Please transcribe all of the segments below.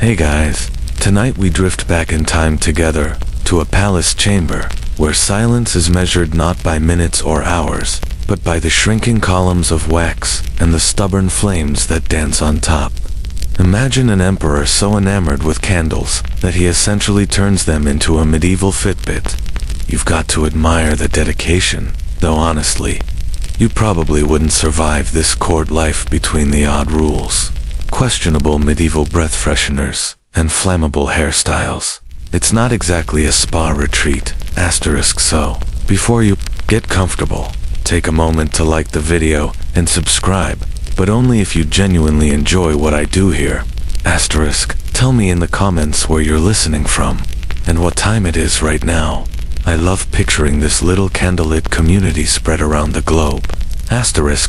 Hey guys, tonight we drift back in time together to a palace chamber where silence is measured not by minutes or hours, but by the shrinking columns of wax and the stubborn flames that dance on top. Imagine an emperor so enamored with candles that he essentially turns them into a medieval Fitbit. You've got to admire the dedication, though honestly, you probably wouldn't survive this court life between the odd rules, questionable medieval breath fresheners, and flammable hairstyles. It's not exactly a spa retreat, so before you get comfortable, take a moment to like the video and subscribe, but only if you genuinely enjoy what I do here. Tell me in the comments where you're listening from, and what time it is right now. I love picturing this little candlelit community spread around the globe.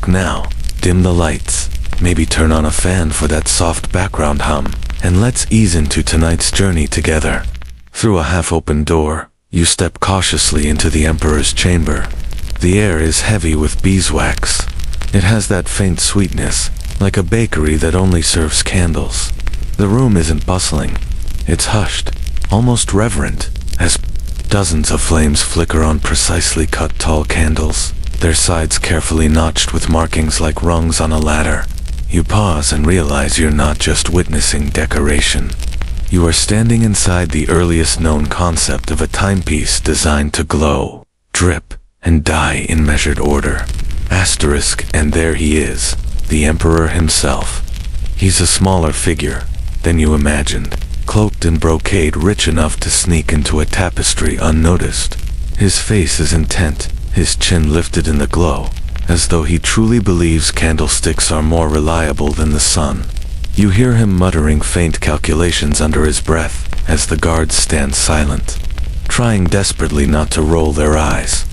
Now, dim the lights, maybe turn on a fan for that soft background hum, and let's ease into tonight's journey together. Through a half-open door, you step cautiously into the Emperor's chamber. The air is heavy with beeswax. It has that faint sweetness, like a bakery that only serves candles. The room isn't bustling. It's hushed, almost reverent, as dozens of flames flicker on precisely cut tall candles, their sides carefully notched with markings like rungs on a ladder. You pause and realize you're not just witnessing decoration. You are standing inside the earliest known concept of a timepiece designed to glow, drip, and die in measured order. And there he is, the Emperor himself. He's a smaller figure than you imagined, cloaked in brocade rich enough to sneak into a tapestry unnoticed. His face is intent, his chin lifted in the glow, as though he truly believes candlesticks are more reliable than the sun. You hear him muttering faint calculations under his breath as the guards stand silent, trying desperately not to roll their eyes.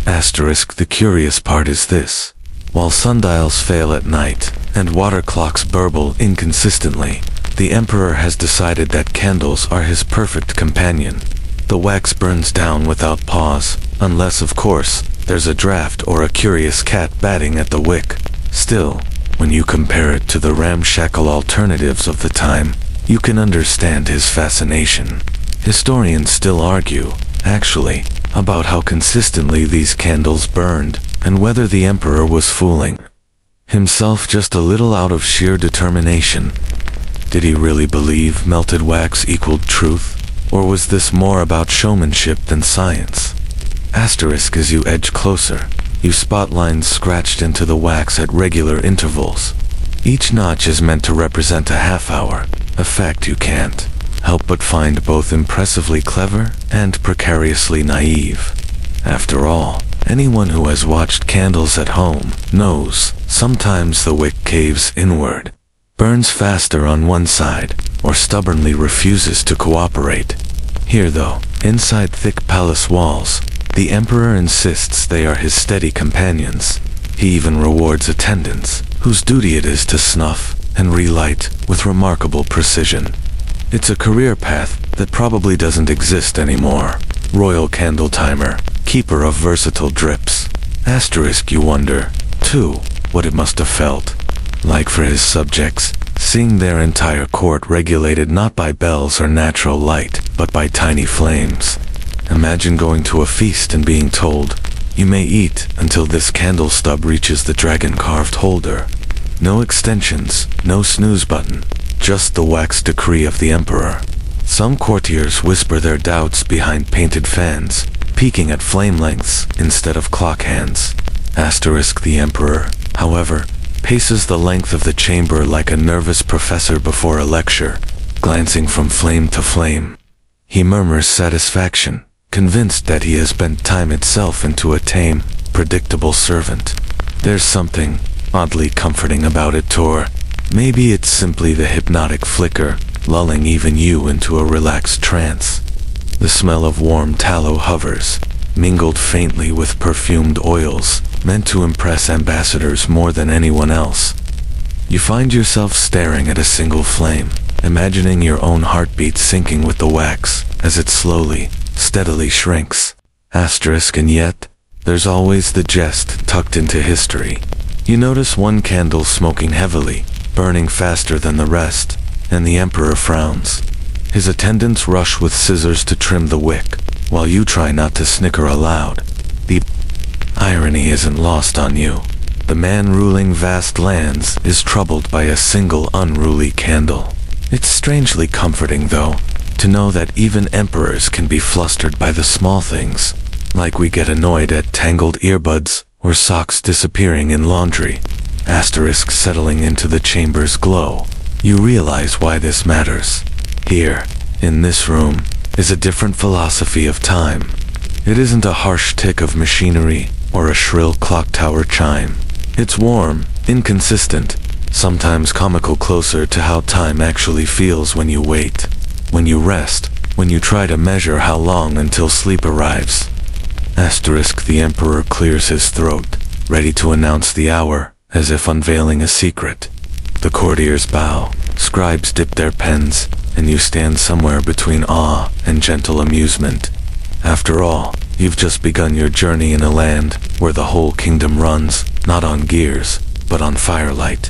The curious part is this. While sundials fail at night and water clocks burble inconsistently, the Emperor has decided that candles are his perfect companion. The wax burns down without pause, unless of course, there's a draft or a curious cat batting at the wick. Still, when you compare it to the ramshackle alternatives of the time, you can understand his fascination. Historians still argue, actually, about how consistently these candles burned, and whether the Emperor was fooling himself just a little out of sheer determination. Did he really believe melted wax equaled truth, or was this more about showmanship than science? As you edge closer, you spot lines scratched into the wax at regular intervals. Each notch is meant to represent a half-hour, a fact you can't help but find both impressively clever and precariously naive. After all, anyone who has watched candles at home knows sometimes the wick caves inward, burns faster on one side, or stubbornly refuses to cooperate. Here though, inside thick palace walls, the Emperor insists they are his steady companions. He even rewards attendants, whose duty it is to snuff and relight with remarkable precision. It's a career path that probably doesn't exist anymore. Royal candle timer, keeper of versatile drips. You wonder, too, what it must have felt like for his subjects, seeing their entire court regulated not by bells or natural light, but by tiny flames. Imagine going to a feast and being told, you may eat until this candle stub reaches the dragon-carved holder. No extensions, no snooze button, just the wax decree of the Emperor. Some courtiers whisper their doubts behind painted fans, peeking at flame lengths instead of clock hands. The Emperor, however, paces the length of the chamber like a nervous professor before a lecture, glancing from flame to flame. He murmurs satisfaction, convinced that he has bent time itself into a tame, predictable servant. There's something oddly comforting about it, Tor. Maybe it's simply the hypnotic flicker, lulling even you into a relaxed trance. The smell of warm tallow hovers, mingled faintly with perfumed oils, meant to impress ambassadors more than anyone else. You find yourself staring at a single flame, imagining your own heartbeat syncing with the wax, as it slowly, steadily shrinks. And yet, there's always the jest tucked into history. You notice one candle smoking heavily, burning faster than the rest. and the emperor frowns. His attendants rush with scissors to trim the wick, while you try not to snicker aloud. The irony isn't lost on you. The man ruling vast lands is troubled by a single unruly candle. It's strangely comforting, though, to know that even emperors can be flustered by the small things, like we get annoyed at tangled earbuds or socks disappearing in laundry. Asterisk settling into the chamber's glow. You realize why this matters. Here, in this room, is a different philosophy of time. It isn't a harsh tick of machinery or a shrill clock tower chime. It's warm, inconsistent, sometimes comical, closer to how time actually feels when you wait, when you rest, when you try to measure how long until sleep arrives. Asterisk the emperor clears his throat, ready to announce the hour, as if unveiling a secret. The courtiers bow, scribes dip their pens, and you stand somewhere between awe and gentle amusement. After all, you've just begun your journey in a land where the whole kingdom runs, not on gears, but on firelight.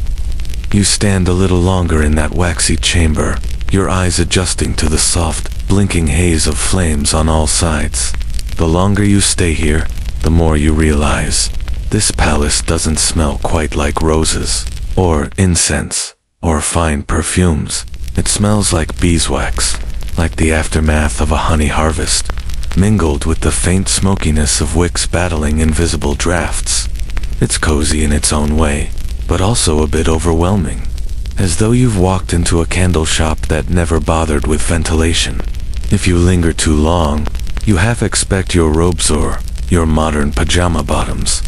You stand a little longer in that waxy chamber, your eyes adjusting to the soft, blinking haze of flames on all sides. The longer you stay here, the more you realize this palace doesn't smell quite like roses, or incense, or fine perfumes. It smells like beeswax, like the aftermath of a honey harvest, mingled with the faint smokiness of wicks battling invisible drafts. It's cozy in its own way, but also a bit overwhelming, as though you've walked into a candle shop that never bothered with ventilation. If you linger too long, you half expect your robes or your modern pajama bottoms.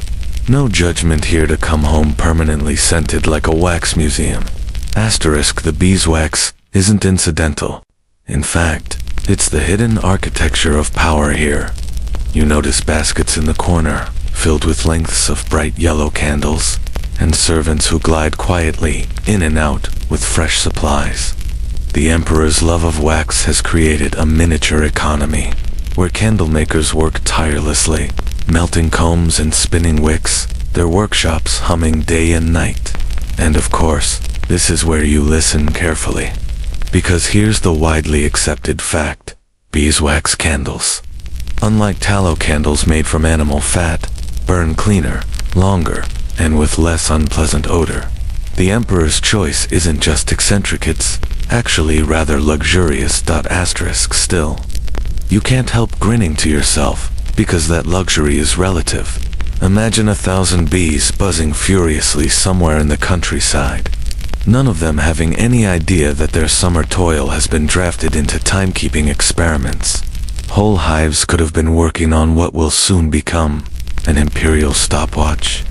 No judgment here to come home permanently scented like a wax museum. Asterisk the beeswax isn't incidental. In fact, it's the hidden architecture of power here. You notice baskets in the corner, filled with lengths of bright yellow candles, and servants who glide quietly in and out with fresh supplies. The emperor's love of wax has created a miniature economy, where candle makers work tirelessly, melting combs and spinning wicks, their workshops humming day and night. And of course, this is where you listen carefully. Because here's the widely accepted fact: beeswax candles, unlike tallow candles made from animal fat, burn cleaner, longer, and with less unpleasant odor. The emperor's choice isn't just eccentric, it's actually rather luxurious. Asterisk still. You can't help grinning to yourself, because that luxury is relative. Imagine 1,000 bees buzzing furiously somewhere in the countryside, none of them having any idea that their summer toil has been drafted into timekeeping experiments. Whole hives could have been working on what will soon become an imperial stopwatch.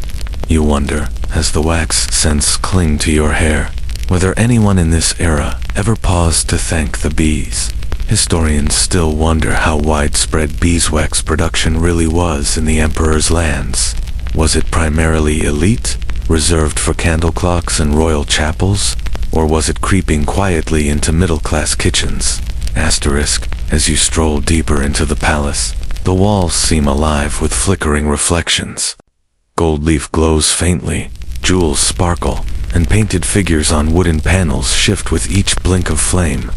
You wonder, as the wax scents cling to your hair, whether anyone in this era ever paused to thank the bees. Historians still wonder how widespread beeswax production really was in the emperor's lands. Was it primarily elite, reserved for candle clocks and royal chapels, or was it creeping quietly into middle-class kitchens? Asterisk, as you stroll deeper into the palace, the walls seem alive with flickering reflections. Gold leaf glows faintly, jewels sparkle, and painted figures on wooden panels shift with each blink of flame.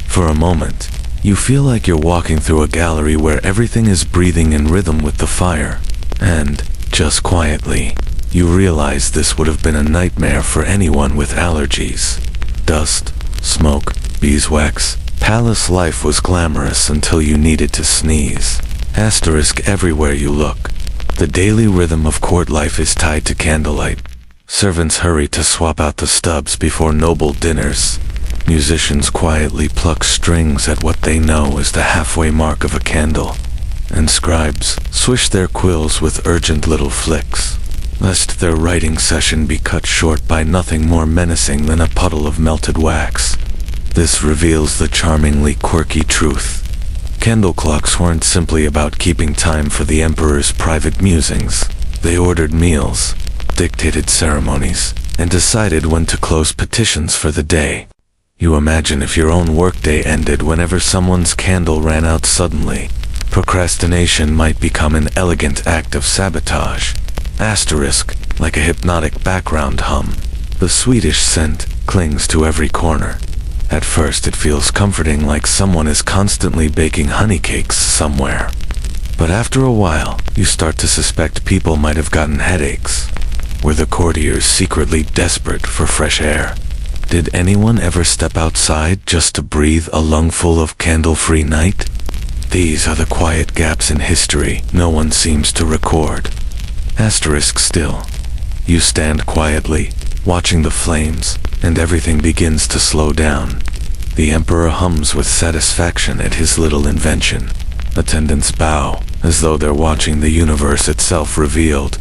For a moment, you feel like you're walking through a gallery where everything is breathing in rhythm with the fire. And, just quietly, you realize this would have been a nightmare for anyone with allergies. Dust, smoke, beeswax. Palace life was glamorous until you needed to sneeze. Asterisk everywhere you look. The daily rhythm of court life is tied to candlelight. Servants hurry to swap out the stubs before noble dinners. Musicians quietly pluck strings at what they know is the halfway mark of a candle. And scribes swish their quills with urgent little flicks, lest their writing session be cut short by nothing more menacing than a puddle of melted wax. This reveals the charmingly quirky truth. Candle clocks weren't simply about keeping time for the emperor's private musings. They ordered meals, dictated ceremonies, and decided when to close petitions for the day. You imagine if your own workday ended whenever someone's candle ran out suddenly. Procrastination might become an elegant act of sabotage. Asterisk, like a hypnotic background hum, the Swedish scent clings to every corner. At first it feels comforting, like someone is constantly baking honey cakes somewhere. But after a while, you start to suspect people might have gotten headaches. Were the courtiers secretly desperate for fresh air? Did anyone ever step outside just to breathe a lungful of candle-free night? These are the quiet gaps in history no one seems to record. Asterisk still. You stand quietly, watching the flames, and everything begins to slow down. The Emperor hums with satisfaction at his little invention. Attendants bow, as though they're watching the universe itself revealed.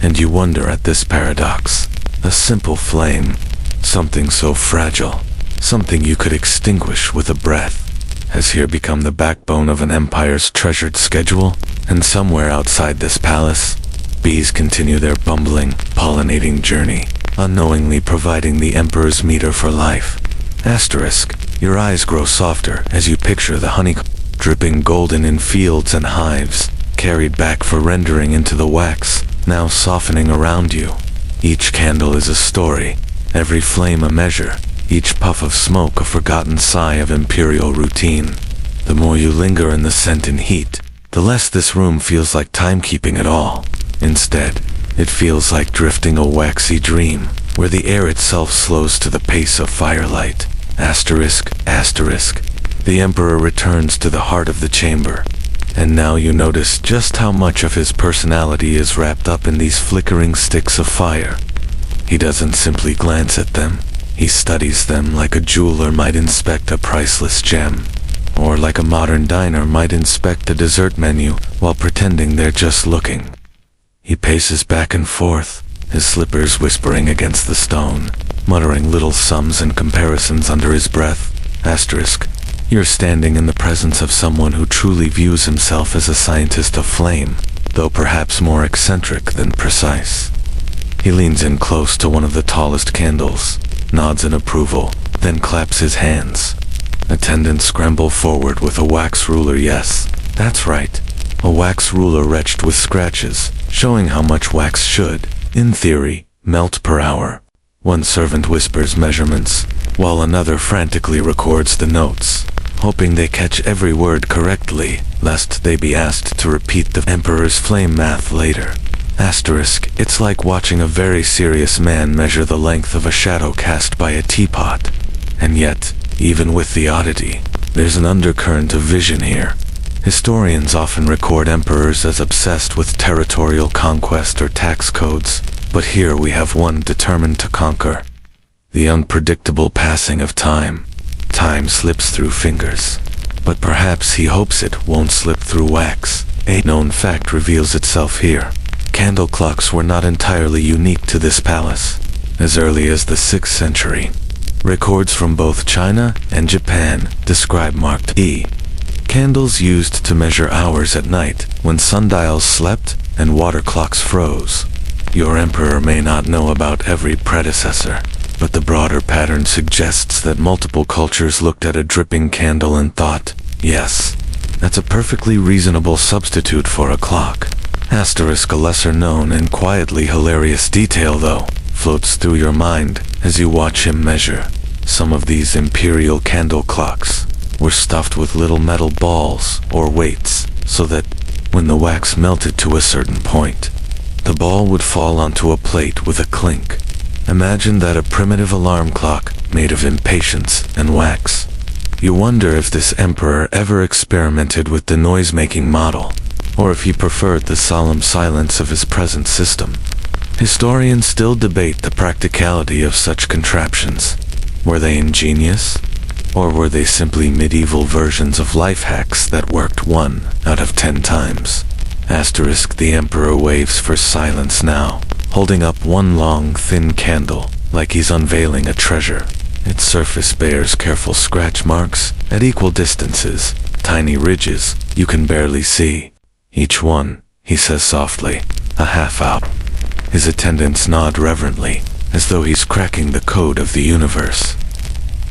And you wonder at this paradox. A simple flame, something so fragile, something you could extinguish with a breath, has here become the backbone of an empire's treasured schedule. And somewhere outside this palace, bees continue their bumbling, pollinating journey, unknowingly providing the Emperor's meter for life. Asterisk. Your eyes grow softer as you picture the honey dripping golden in fields and hives, carried back for rendering into the wax, now softening around you. Each candle is a story, every flame a measure, each puff of smoke a forgotten sigh of imperial routine. The more you linger in the scent and heat, the less this room feels like timekeeping at all. Instead, it feels like drifting a waxy dream, where the air itself slows to the pace of firelight. Asterisk. The Emperor returns to the heart of the chamber, and now you notice just how much of his personality is wrapped up in these flickering sticks of fire. He doesn't simply glance at them, he studies them like a jeweler might inspect a priceless gem, or like a modern diner might inspect a dessert menu while pretending they're just looking. He paces back and forth, his slippers whispering against the stone, muttering little sums and comparisons under his breath. Asterisk. You're standing in the presence of someone who truly views himself as a scientist of flame, though perhaps more eccentric than precise. He leans in close to one of the tallest candles, nods in approval, then claps his hands. Attendants scramble forward with a wax ruler. Yes, that's right. A wax ruler retched with scratches, showing how much wax should, in theory, melt per hour. One servant whispers measurements, while another frantically records the notes, hoping they catch every word correctly, lest they be asked to repeat the Emperor's flame math later. Asterisk. It's like watching a very serious man measure the length of a shadow cast by a teapot. And yet, even with the oddity, there's an undercurrent of vision here. Historians often record emperors as obsessed with territorial conquest or tax codes, but here we have one determined to conquer. The unpredictable passing of time. Time slips through fingers, but perhaps he hopes it won't slip through wax. A known fact reveals itself here. Candle clocks were not entirely unique to this palace. As early as the 6th century, records from both China and Japan describe marked E. Candles used to measure hours at night when sundials slept and water clocks froze. Your emperor may not know about every predecessor, but the broader pattern suggests that multiple cultures looked at a dripping candle and thought, yes, that's a perfectly reasonable substitute for a clock. Asterisk. A lesser known and quietly hilarious detail, though, floats through your mind as you watch him measure. Some of these imperial candle clocks were stuffed with little metal balls or weights, so that, when the wax melted to a certain point, the ball would fall onto a plate with a clink. Imagine that, a primitive alarm clock made of impatience and wax. You wonder if this emperor ever experimented with the noise-making model, or if he preferred the solemn silence of his present system. Historians still debate the practicality of such contraptions. Were they ingenious? Or were they simply medieval versions of life hacks that worked 1 out of 10 times? Asterisk. The emperor waves for silence now, holding up one long, thin candle, like he's unveiling a treasure. Its surface bears careful scratch marks, at equal distances, tiny ridges you can barely see. Each one, he says softly, a half out. His attendants nod reverently, as though he's cracking the code of the universe.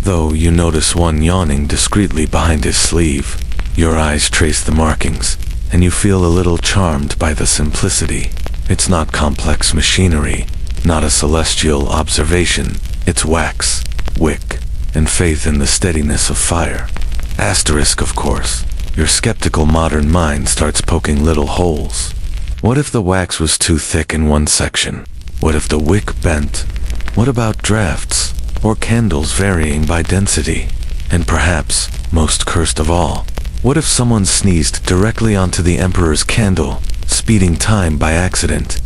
Though you notice one yawning discreetly behind his sleeve. Your eyes trace the markings, and you feel a little charmed by the simplicity. It's not complex machinery, not a celestial observation. It's wax, wick, and faith in the steadiness of fire. Asterisk, of course. Your skeptical modern mind starts poking little holes. What if the wax was too thick in one section? What if the wick bent? What about drafts, or candles varying by density? And perhaps, most cursed of all, what if someone sneezed directly onto the Emperor's candle, speeding time by accident?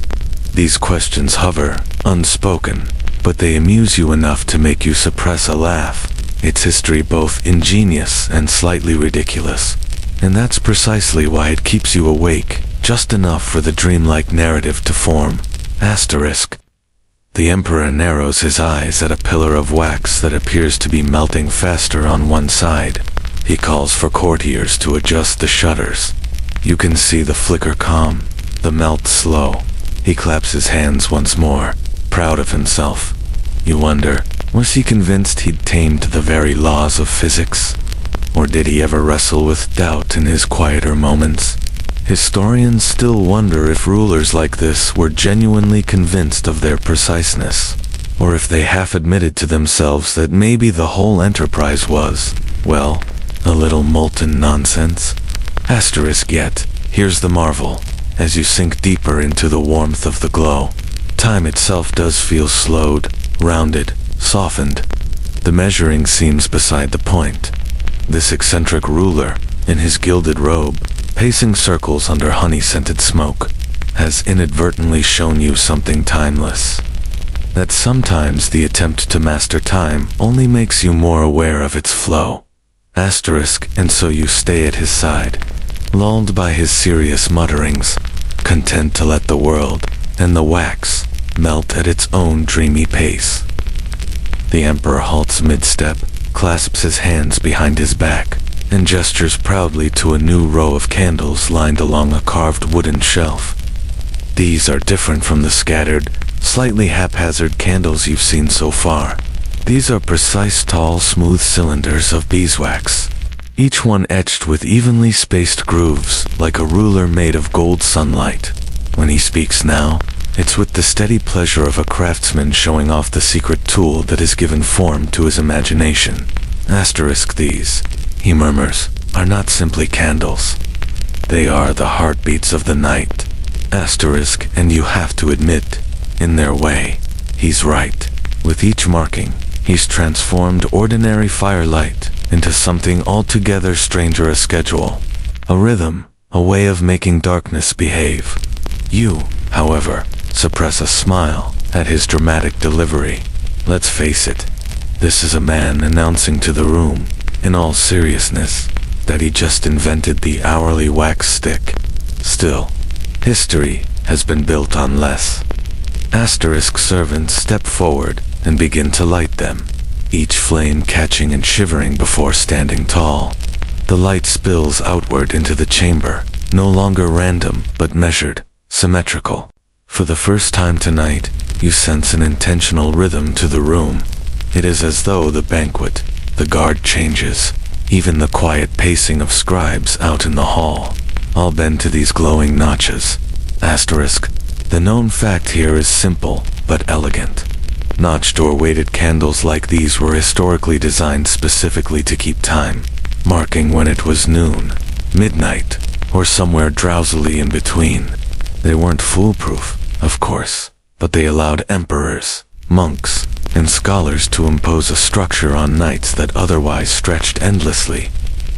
These questions hover, unspoken, but they amuse you enough to make you suppress a laugh. Its history both ingenious and slightly ridiculous. And that's precisely why it keeps you awake, just enough for the dreamlike narrative to form. Asterisk. The Emperor narrows his eyes at a pillar of wax that appears to be melting faster on one side. He calls for courtiers to adjust the shutters. You can see the flicker calm, the melt slow. He claps his hands once more, proud of himself. You wonder, was he convinced he'd tamed the very laws of physics? Or did he ever wrestle with doubt in his quieter moments? Historians still wonder if rulers like this were genuinely convinced of their preciseness, or if they half admitted to themselves that maybe the whole enterprise was, well, a little molten nonsense. Asterisk yet, here's the marvel. As you sink deeper into the warmth of the glow, time itself does feel slowed, rounded, softened. The measuring seems beside the point. This eccentric ruler, in his gilded robe, pacing circles under honey-scented smoke, has inadvertently shown you something timeless. That sometimes the attempt to master time only makes you more aware of its flow. Asterisk, and so you stay at his side, lulled by his serious mutterings, content to let the world, and the wax, melt at its own dreamy pace. The Emperor halts mid-step, clasps his hands behind his back, and gestures proudly to a new row of candles lined along a carved wooden shelf. These are different from the scattered, slightly haphazard candles you've seen so far. These are precise, tall, smooth cylinders of beeswax, each one etched with evenly spaced grooves, like a ruler made of gold sunlight. When he speaks now, it's with the steady pleasure of a craftsman showing off the secret tool that has given form to his imagination. Asterisk, these, he murmurs, are not simply candles. They are the heartbeats of the night. Asterisk, and you have to admit, in their way, he's right. With each marking, he's transformed ordinary firelight into something altogether stranger, a schedule, a rhythm, a way of making darkness behave. You, however, suppress a smile at his dramatic delivery. Let's face it, this is a man announcing to the room, in all seriousness, that he just invented the hourly wax stick. Still, history has been built on less. Asterisk servants step forward and begin to light them, each flame catching and shivering before standing tall. The light spills outward into the chamber, no longer random but measured, symmetrical. For the first time tonight, you sense an intentional rhythm to the room. It is as though the banquet, the guard changes, even the quiet pacing of scribes out in the hall, all bend to these glowing notches. Asterisk, the known fact here is simple, but elegant. Notched or weighted candles like these were historically designed specifically to keep time, marking when it was noon, midnight, or somewhere drowsily in between. They weren't foolproof, of course, but they allowed emperors, monks, and scholars to impose a structure on nights that otherwise stretched endlessly.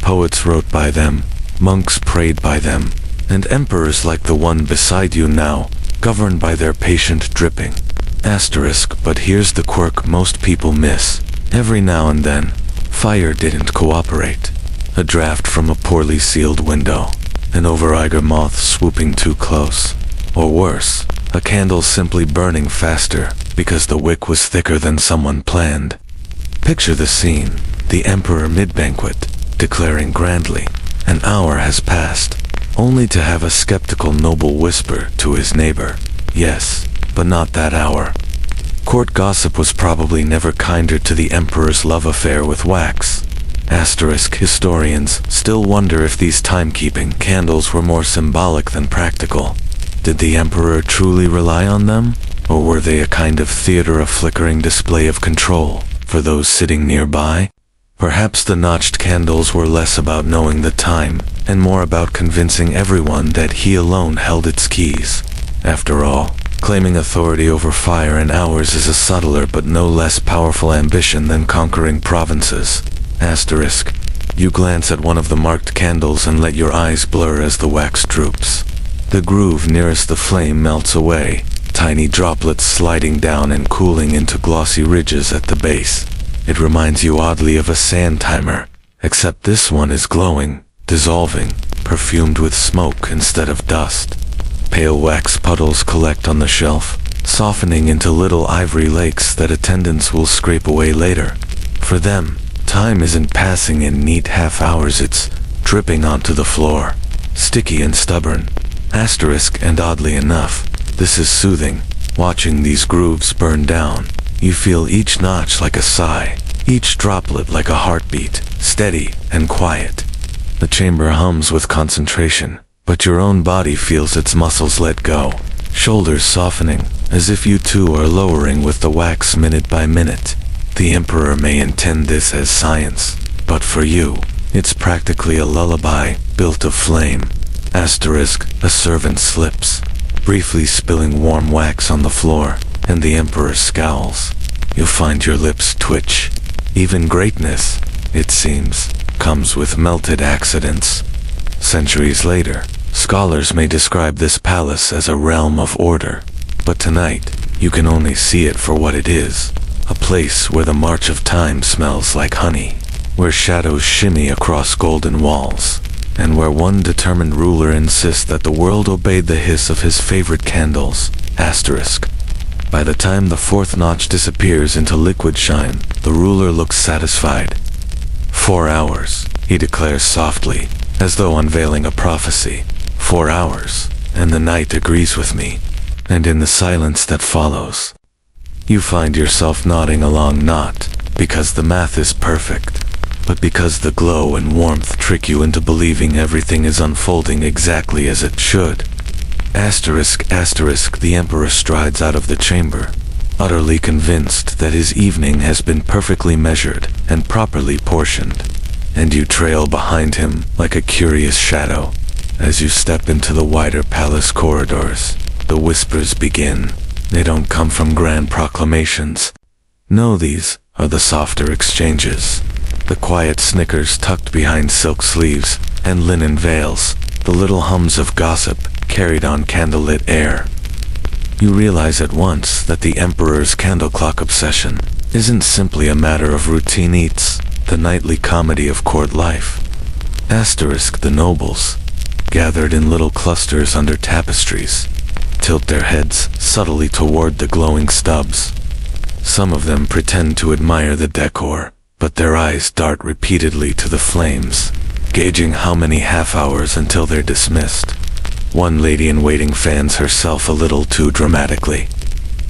Poets wrote by them, monks prayed by them, and emperors like the one beside you now, governed by their patient dripping. Asterisk, but here's the quirk most people miss. Every now and then, fire didn't cooperate. A draft from a poorly sealed window, an overeager moth swooping too close, or worse, a candle simply burning faster because the wick was thicker than someone planned. Picture the scene, the emperor mid-banquet, declaring grandly, "An hour has passed," only to have a skeptical noble whisper to his neighbor, "Yes, but not that hour." Court gossip was probably never kinder to the emperor's love affair with wax. Asterisk, historians still wonder if these timekeeping candles were more symbolic than practical. Did the emperor truly rely on them? Or were they a kind of theater, a flickering display of control, For those sitting nearby, perhaps the notched candles were less about knowing the time and more about convincing everyone that he alone held its keys. After all, claiming authority over fire and hours is a subtler but no less powerful ambition than conquering provinces. Asterisk. You glance at one of the marked candles and let your eyes blur as the wax droops. The groove nearest the flame melts away, tiny droplets sliding down and cooling into glossy ridges at the base. It reminds you oddly of a sand timer, except this one is glowing, dissolving, perfumed with smoke instead of dust. Pale wax puddles collect on the shelf, softening into little ivory lakes that attendants will scrape away later. For them, time isn't passing in neat half hours, it's dripping onto the floor, sticky and stubborn. Asterisk, and oddly enough, this is soothing. Watching these grooves burn down, you feel each notch like a sigh, each droplet like a heartbeat, steady and quiet. The chamber hums with concentration, but your own body feels its muscles let go, shoulders softening, as if you too are lowering with the wax minute by minute. The Emperor may intend this as science, but for you, it's practically a lullaby built of flame. Asterisk, a servant slips, briefly spilling warm wax on the floor, and the Emperor scowls. You'll find your lips twitch. Even greatness, it seems, comes with melted accidents. Centuries later, scholars may describe this palace as a realm of order, but tonight, you can only see it for what it is. A place where the march of time smells like honey, where shadows shimmy across golden walls, and where one determined ruler insists that the world obeyed the hiss of his favorite candles. Asterisk. By the time the fourth notch disappears into liquid shine, the ruler looks satisfied. 4 hours, he declares softly, as though unveiling a prophecy. 4 hours, and the night agrees with me. And in the silence that follows, you find yourself nodding along, not because the math is perfect, but because the glow and warmth trick you into believing everything is unfolding exactly as it should. Asterisk, asterisk, the Emperor strides out of the chamber, utterly convinced that his evening has been perfectly measured and properly portioned, and you trail behind him like a curious shadow. As you step into the wider palace corridors, the whispers begin. They don't come from grand proclamations. No, these are the softer exchanges. The quiet snickers tucked behind silk sleeves and linen veils, the little hums of gossip carried on candlelit air. You realize at once that the Emperor's candle clock obsession isn't simply a matter of routine, it's the nightly comedy of court life. Asterisk, the nobles, gathered in little clusters under tapestries, tilt their heads subtly toward the glowing stubs. Some of them pretend to admire the decor, but their eyes dart repeatedly to the flames, gauging how many half hours until they're dismissed. One lady-in-waiting fans herself a little too dramatically,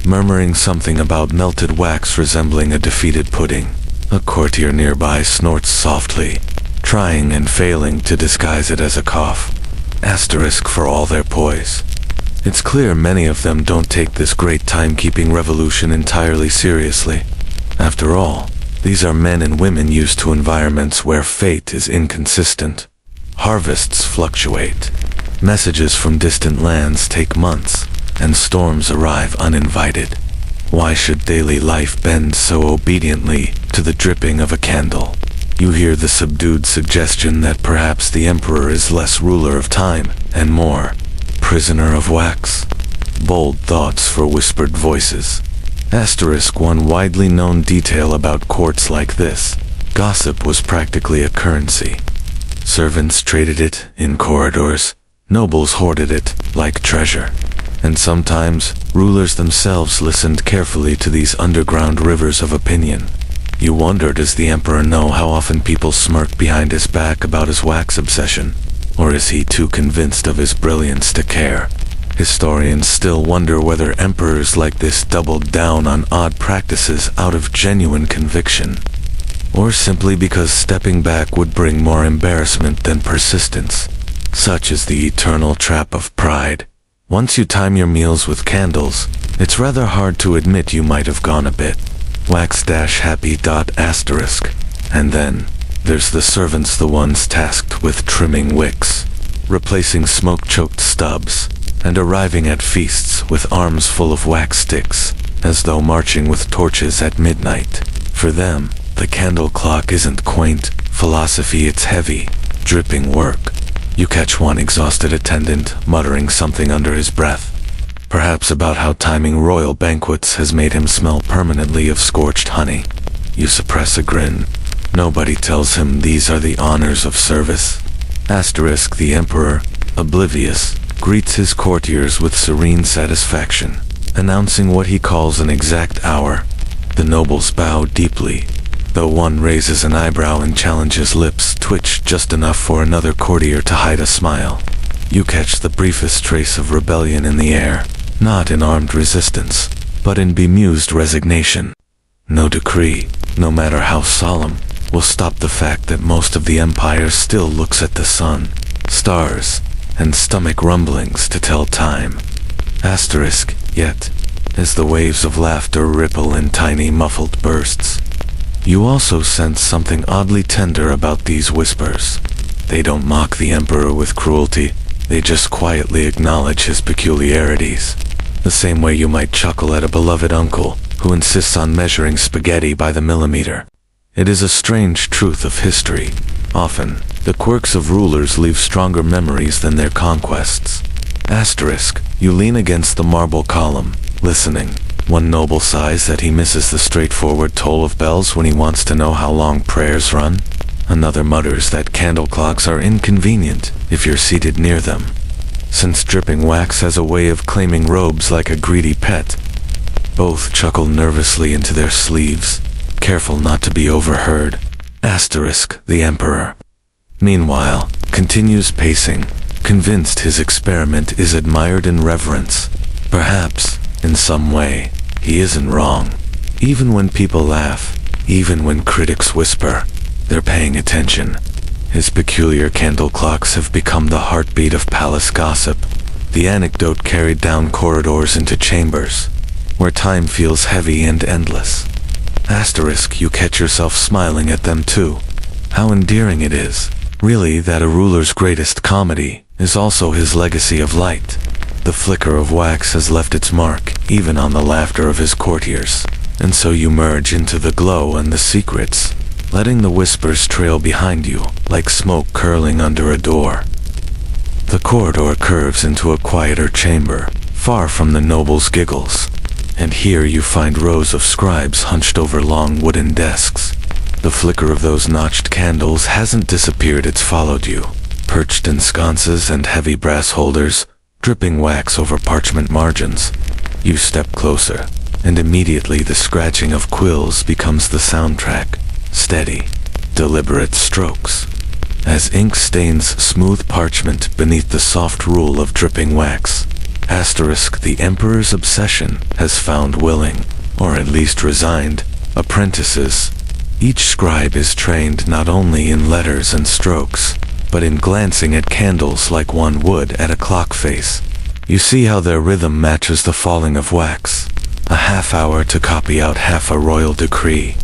murmuring something about melted wax resembling a defeated pudding. A courtier nearby snorts softly, trying and failing to disguise it as a cough. Asterisk, for all their poise, it's clear many of them don't take this great timekeeping revolution entirely seriously. After all, these are men and women used to environments where fate is inconsistent. Harvests fluctuate. Messages from distant lands take months, and storms arrive uninvited. Why should daily life bend so obediently to the dripping of a candle? You hear the subdued suggestion that perhaps the Emperor is less ruler of time and more prisoner of wax. Bold thoughts for whispered voices. Asterisk, one widely known detail about courts like this: gossip was practically a currency. Servants traded it in corridors, nobles hoarded it like treasure, and sometimes rulers themselves listened carefully to these underground rivers of opinion. You wonder, does the Emperor know how often people smirk behind his back about his wax obsession? Or is he too convinced of his brilliance to care? Historians still wonder whether emperors like this doubled down on odd practices out of genuine conviction, or simply because stepping back would bring more embarrassment than persistence. Such is the eternal trap of pride. Once you time your meals with candles, it's rather hard to admit you might have gone a bit wax-happy. And then, there's the servants, the ones tasked with trimming wicks, replacing smoke-choked stubs, and arriving at feasts with arms full of wax sticks, as though marching with torches at midnight. For them, the candle clock isn't quaint philosophy, it's heavy, dripping work. You catch one exhausted attendant muttering something under his breath, perhaps about how timing royal banquets has made him smell permanently of scorched honey. You suppress a grin. Nobody tells him these are the honors of service. The emperor, oblivious, greets his courtiers with serene satisfaction, announcing what he calls an exact hour. The nobles bow deeply, though one raises an eyebrow and challenges lips twitch just enough for another courtier to hide a smile. You catch the briefest trace of rebellion in the air, not in armed resistance, but in bemused resignation. No decree, no matter how solemn, will stop the fact that most of the empire still looks at the sun, stars, and stomach rumblings to tell time. Yet, as the waves of laughter ripple in tiny muffled bursts, you also sense something oddly tender about these whispers. They don't mock the emperor with cruelty, they just quietly acknowledge his peculiarities. The same way you might chuckle at a beloved uncle who insists on measuring spaghetti by the millimeter. It is a strange truth of history. Often, the quirks of rulers leave stronger memories than their conquests. You lean against the marble column, listening. One noble sighs that he misses the straightforward toll of bells when he wants to know how long prayers run. Another mutters that candle clocks are inconvenient if you're seated near them, since dripping wax has a way of claiming robes like a greedy pet. Both chuckle nervously into their sleeves, careful not to be overheard. The emperor, meanwhile, continues pacing, convinced his experiment is admired in reverence. Perhaps, in some way, he isn't wrong. Even when people laugh, even when critics whisper, they're paying attention. His peculiar candle clocks have become the heartbeat of palace gossip, the anecdote carried down corridors into chambers, where time feels heavy and endless. You catch yourself smiling at them too. How endearing it is, really, that a ruler's greatest comedy is also his legacy of light. The flicker of wax has left its mark, even on the laughter of his courtiers, and so you merge into the glow and the secrets, letting the whispers trail behind you, like smoke curling under a door. The corridor curves into a quieter chamber, far from the nobles' giggles, and here you find rows of scribes hunched over long wooden desks. The flicker of those notched candles hasn't disappeared, it's followed you, perched in sconces and heavy brass holders, dripping wax over parchment margins. You step closer, and immediately the scratching of quills becomes the soundtrack. Steady, deliberate strokes, as ink stains smooth parchment beneath the soft rule of dripping wax. The emperor's obsession has found willing, or at least resigned, apprentices. Each scribe is trained not only in letters and strokes, but in glancing at candles like one would at a clock face. You see how their rhythm matches the falling of wax. A half hour to copy out half a royal decree.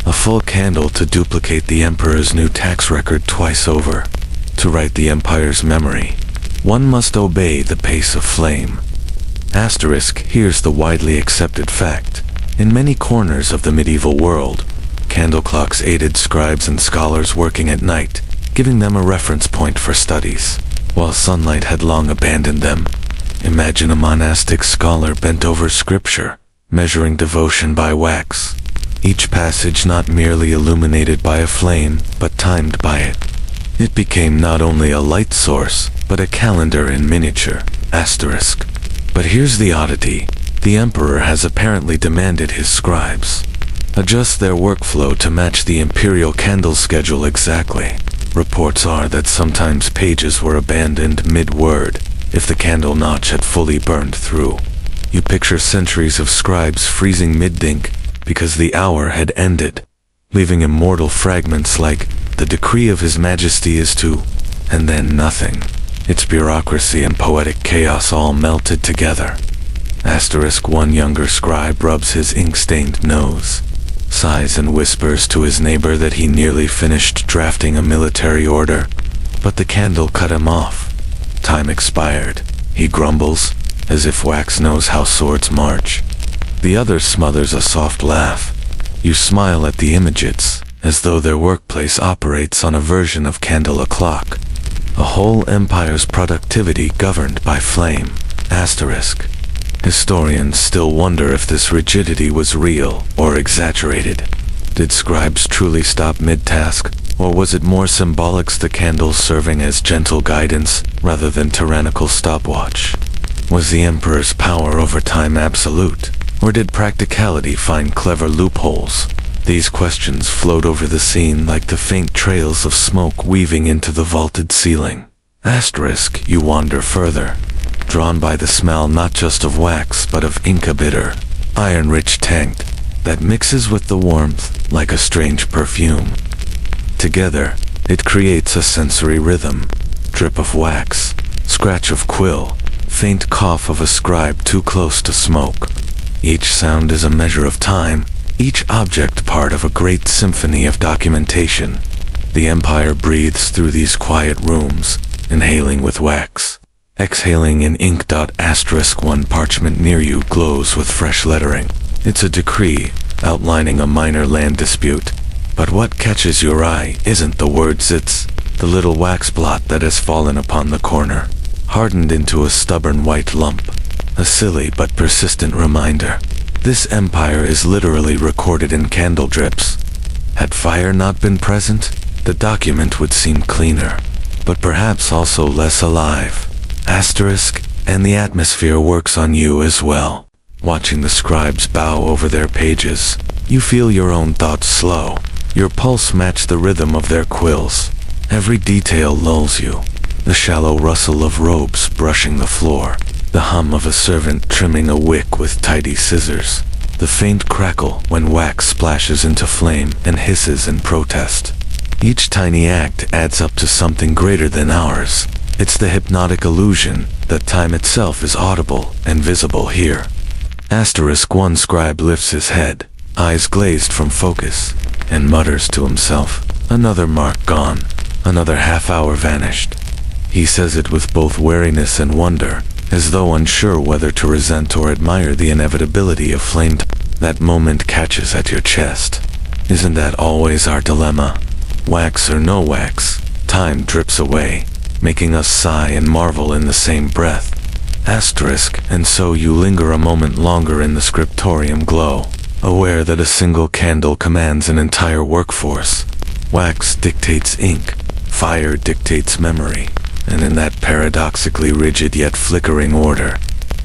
A full candle to duplicate the emperor's new tax record twice over. To write the empire's memory, one must obey the pace of flame. Here's the widely accepted fact. In many corners of the medieval world, candle clocks aided scribes and scholars working at night, giving them a reference point for studies, while sunlight had long abandoned them. Imagine a monastic scholar bent over scripture, measuring devotion by wax. Each passage not merely illuminated by a flame, but timed by it. It became not only a light source, but a calendar in miniature. But here's the oddity. The emperor has apparently demanded his scribes adjust their workflow to match the imperial candle schedule exactly. Reports are that sometimes pages were abandoned mid-word, if the candle notch had fully burned through. You picture centuries of scribes freezing mid-dink because the hour had ended, leaving immortal fragments like, "The decree of His Majesty is to," and then nothing. It's bureaucracy and poetic chaos all melted together. One younger scribe rubs his ink-stained nose. sighs and whispers to his neighbor that he nearly finished drafting a military order, but the candle cut him off. Time expired, he grumbles, as if wax knows how swords march. The other smothers a soft laugh. You smile at the images, as though their workplace operates on a version of candle o'clock. A whole empire's productivity governed by flame. Asterisk. Historians still wonder if this rigidity was real or exaggerated. Did scribes truly stop mid-task, or was it more symbolic, the candles serving as gentle guidance rather than tyrannical stopwatch? Was the emperor's power over time absolute, or did practicality find clever loopholes? These questions float over the scene like the faint trails of smoke weaving into the vaulted ceiling. Asterisk, you wander further, drawn by the smell not just of wax but of Inca bitter, iron-rich tank that mixes with the warmth like a strange perfume. Together, it creates a sensory rhythm. Drip of wax, scratch of quill, faint cough of a scribe too close to smoke. Each sound is a measure of time, each object part of a great symphony of documentation. The empire breathes through these quiet rooms, inhaling with wax, exhaling in ink. One parchment near you glows with fresh lettering. It's a decree, outlining a minor land dispute. But what catches your eye isn't the words, it's the little wax blot that has fallen upon the corner, hardened into a stubborn white lump. A silly but persistent reminder. This empire is literally recorded in candle drips. Had fire not been present, the document would seem cleaner, but perhaps also less alive. Asterisk, and the atmosphere works on you as well. Watching the scribes bow over their pages, you feel your own thoughts slow. Your pulse match the rhythm of their quills. Every detail lulls you. The shallow rustle of robes brushing the floor, the hum of a servant trimming a wick with tidy scissors, the faint crackle when wax splashes into flame and hisses in protest. Each tiny act adds up to something greater than ours. It's the hypnotic illusion that time itself is audible and visible here. Asterisk. One scribe lifts his head, eyes glazed from focus, and mutters to himself, another mark gone, another half-hour vanished. He says it with both wariness and wonder, as though unsure whether to resent or admire the inevitability of flame. That moment catches at your chest. Isn't that always our dilemma? Wax or no wax, time drips away, making us sigh and marvel in the same breath. Asterisk. And so you linger a moment longer in the scriptorium glow, aware that a single candle commands an entire workforce. Wax dictates ink, fire dictates memory, and in that paradoxically rigid yet flickering order,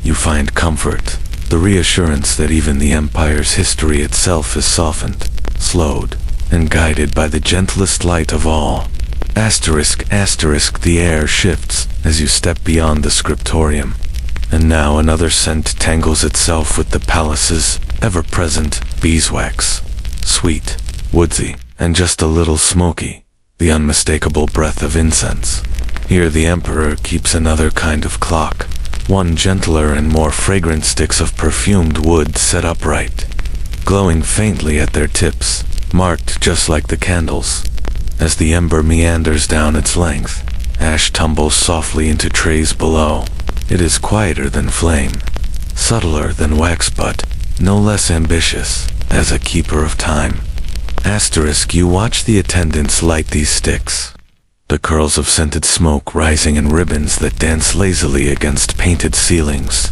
you find comfort, the reassurance that even the empire's history itself is softened, slowed, and guided by the gentlest light of all. Asterisk. The air shifts as you step beyond the scriptorium, and now another scent tangles itself with the palace's ever-present beeswax. Sweet, woodsy, and just a little smoky, the unmistakable breath of incense. Here the emperor keeps another kind of clock, one gentler and more fragrant, sticks of perfumed wood set upright, glowing faintly at their tips, marked just like the candles. As the ember meanders down its length, ash tumbles softly into trays below. It is quieter than flame, subtler than wax, but no less ambitious as a keeper of time. Asterisk. You watch the attendants light these sticks, the curls of scented smoke rising in ribbons that dance lazily against painted ceilings.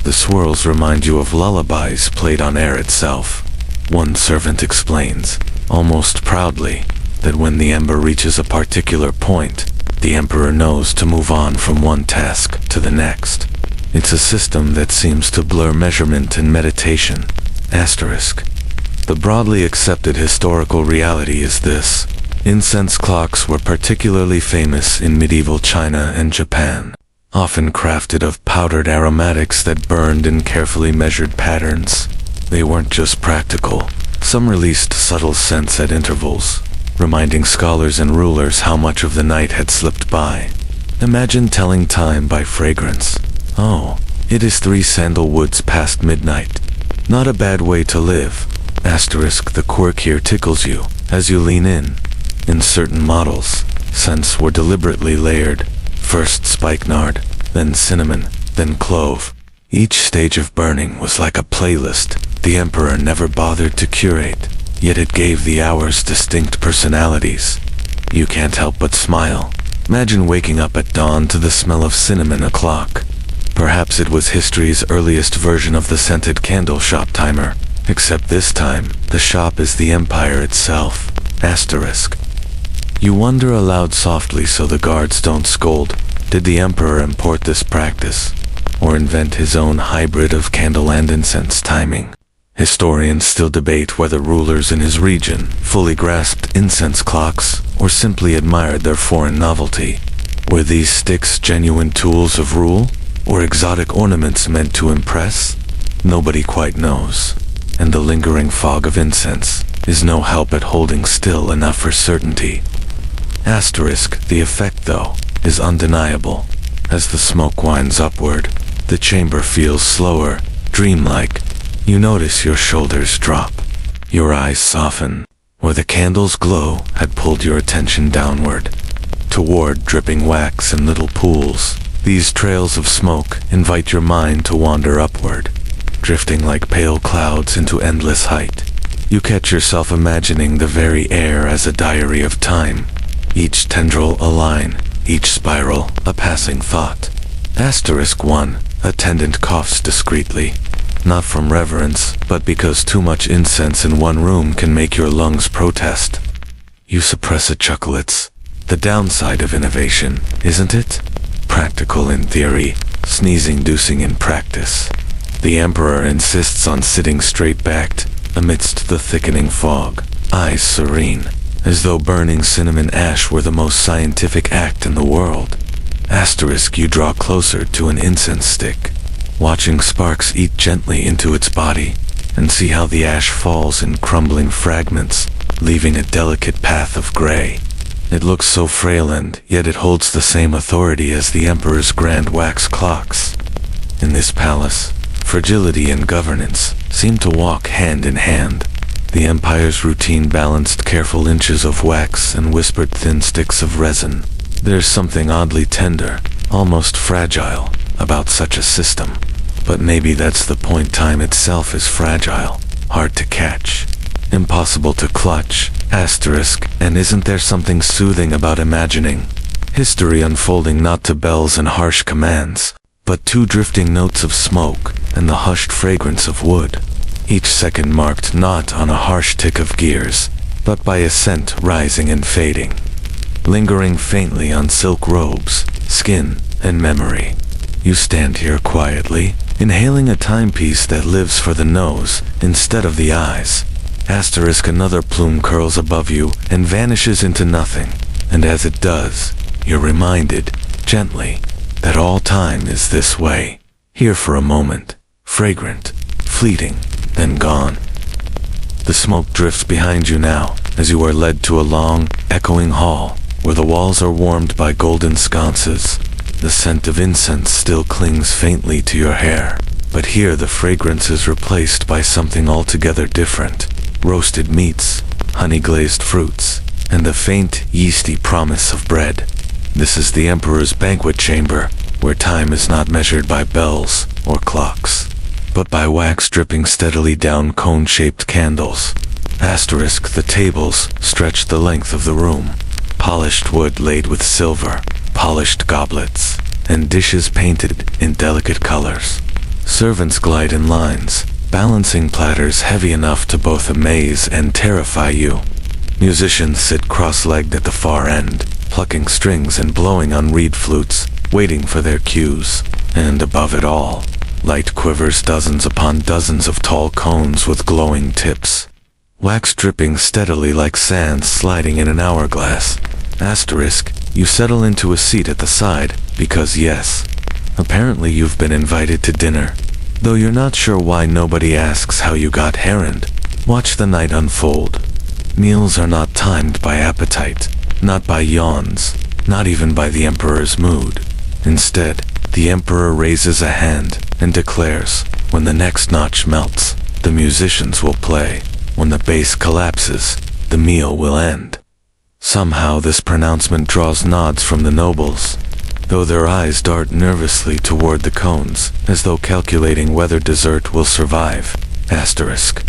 The swirls remind you of lullabies played on air itself. One servant explains, almost proudly, that when the ember reaches a particular point, the emperor knows to move on from one task to the next. It's a system that seems to blur measurement and meditation. Asterisk. The broadly accepted historical reality is this. Incense clocks were particularly famous in medieval China and Japan, often crafted of powdered aromatics that burned in carefully measured patterns. They weren't just practical. Some released subtle scents at intervals, reminding scholars and rulers how much of the night had slipped by. Imagine telling time by fragrance. Oh, it is 3 sandalwoods past midnight. Not a bad way to live, Asterisk, the courtier tickles you as you lean in. In certain models, scents were deliberately layered. First spikenard, then cinnamon, then clove. Each stage of burning was like a playlist the emperor never bothered to curate, yet it gave the hours distinct personalities. You can't help but smile. Imagine waking up at dawn to the smell of cinnamon o'clock. Perhaps it was history's earliest version of the scented candle shop timer, except this time, the shop is the empire itself. Asterisk. You wonder aloud softly so the guards don't scold. Did the emperor import this practice, or invent his own hybrid of candle and incense timing? Historians still debate whether rulers in his region fully grasped incense clocks or simply admired their foreign novelty. Were these sticks genuine tools of rule, or exotic ornaments meant to impress? Nobody quite knows, and the lingering fog of incense is no help at holding still enough for certainty. Asterisk, the effect, though, is undeniable. As the smoke winds upward, the chamber feels slower, dreamlike. You notice your shoulders drop, your eyes soften, where the candle's glow had pulled your attention downward, toward dripping wax in little pools. These trails of smoke invite your mind to wander upward, drifting like pale clouds into endless height. You catch yourself imagining the very air as a diary of time, each tendril a line, each spiral a passing thought. Asterisk 1. Attendant coughs discreetly, not from reverence, but because too much incense in one room can make your lungs protest. You suppress a chuckle. It's the downside of innovation, isn't it? Practical in theory, sneezing-inducing in practice. The emperor insists on sitting straight-backed amidst the thickening fog, eyes serene, as though burning cinnamon ash were the most scientific act in the world. Asterisk, you draw closer to an incense stick, watching sparks eat gently into its body, and see how the ash falls in crumbling fragments, leaving a delicate path of gray. It looks so frail, and yet it holds the same authority as the emperor's grand wax clocks. In this palace, fragility and governance seem to walk hand in hand. The empire's routine balanced careful inches of wax and whispered thin sticks of resin. There's something oddly tender, almost fragile, about such a system. But maybe that's the point. Time itself is fragile, hard to catch, impossible to clutch. Asterisk, and isn't there something soothing about imagining history unfolding not to bells and harsh commands, but to drifting notes of smoke and the hushed fragrance of wood? Each second marked not on a harsh tick of gears, but by a scent rising and fading, lingering faintly on silk robes, skin, and memory. You stand here quietly, inhaling a timepiece that lives for the nose instead of the eyes. Asterisk, another plume curls above you and vanishes into nothing, and as it does, you're reminded, gently, that all time is this way. Here for a moment, fragrant, fleeting, then gone. The smoke drifts behind you now, as you are led to a long, echoing hall, where the walls are warmed by golden sconces. The scent of incense still clings faintly to your hair, but here the fragrance is replaced by something altogether different. Roasted meats, honey-glazed fruits, and the faint, yeasty promise of bread. This is the emperor's banquet chamber, where time is not measured by bells or clocks, but by wax dripping steadily down cone-shaped candles. Asterisk, the tables stretch the length of the room, polished wood laid with silver, polished goblets, and dishes painted in delicate colors. Servants glide in lines, balancing platters heavy enough to both amaze and terrify you. Musicians sit cross-legged at the far end, plucking strings and blowing on reed flutes, waiting for their cues. And above it all, light quivers dozens upon dozens of tall cones with glowing tips, wax dripping steadily like sand sliding in an hourglass. Asterisk, you settle into a seat at the side, because yes, apparently you've been invited to dinner. Though you're not sure why nobody asks how you got heronded. Watch the night unfold. Meals are not timed by appetite, not by yawns, not even by the emperor's mood. Instead, the emperor raises a hand and declares, when the next notch melts, the musicians will play. when the base collapses, the meal will end. Somehow this pronouncement draws nods from the nobles, though their eyes dart nervously toward the cones, as though calculating whether dessert will survive. Asterisk.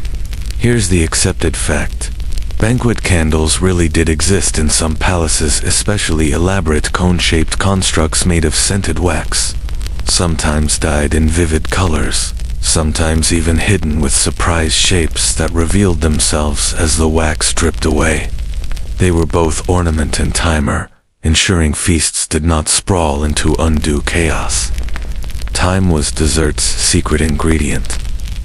Here's the accepted fact. Banquet candles really did exist in some palaces, especially elaborate cone-shaped constructs made of scented wax, sometimes dyed in vivid colors, sometimes even hidden with surprise shapes that revealed themselves as the wax dripped away. They were both ornament and timer, ensuring feasts did not sprawl into undue chaos. Time was dessert's secret ingredient.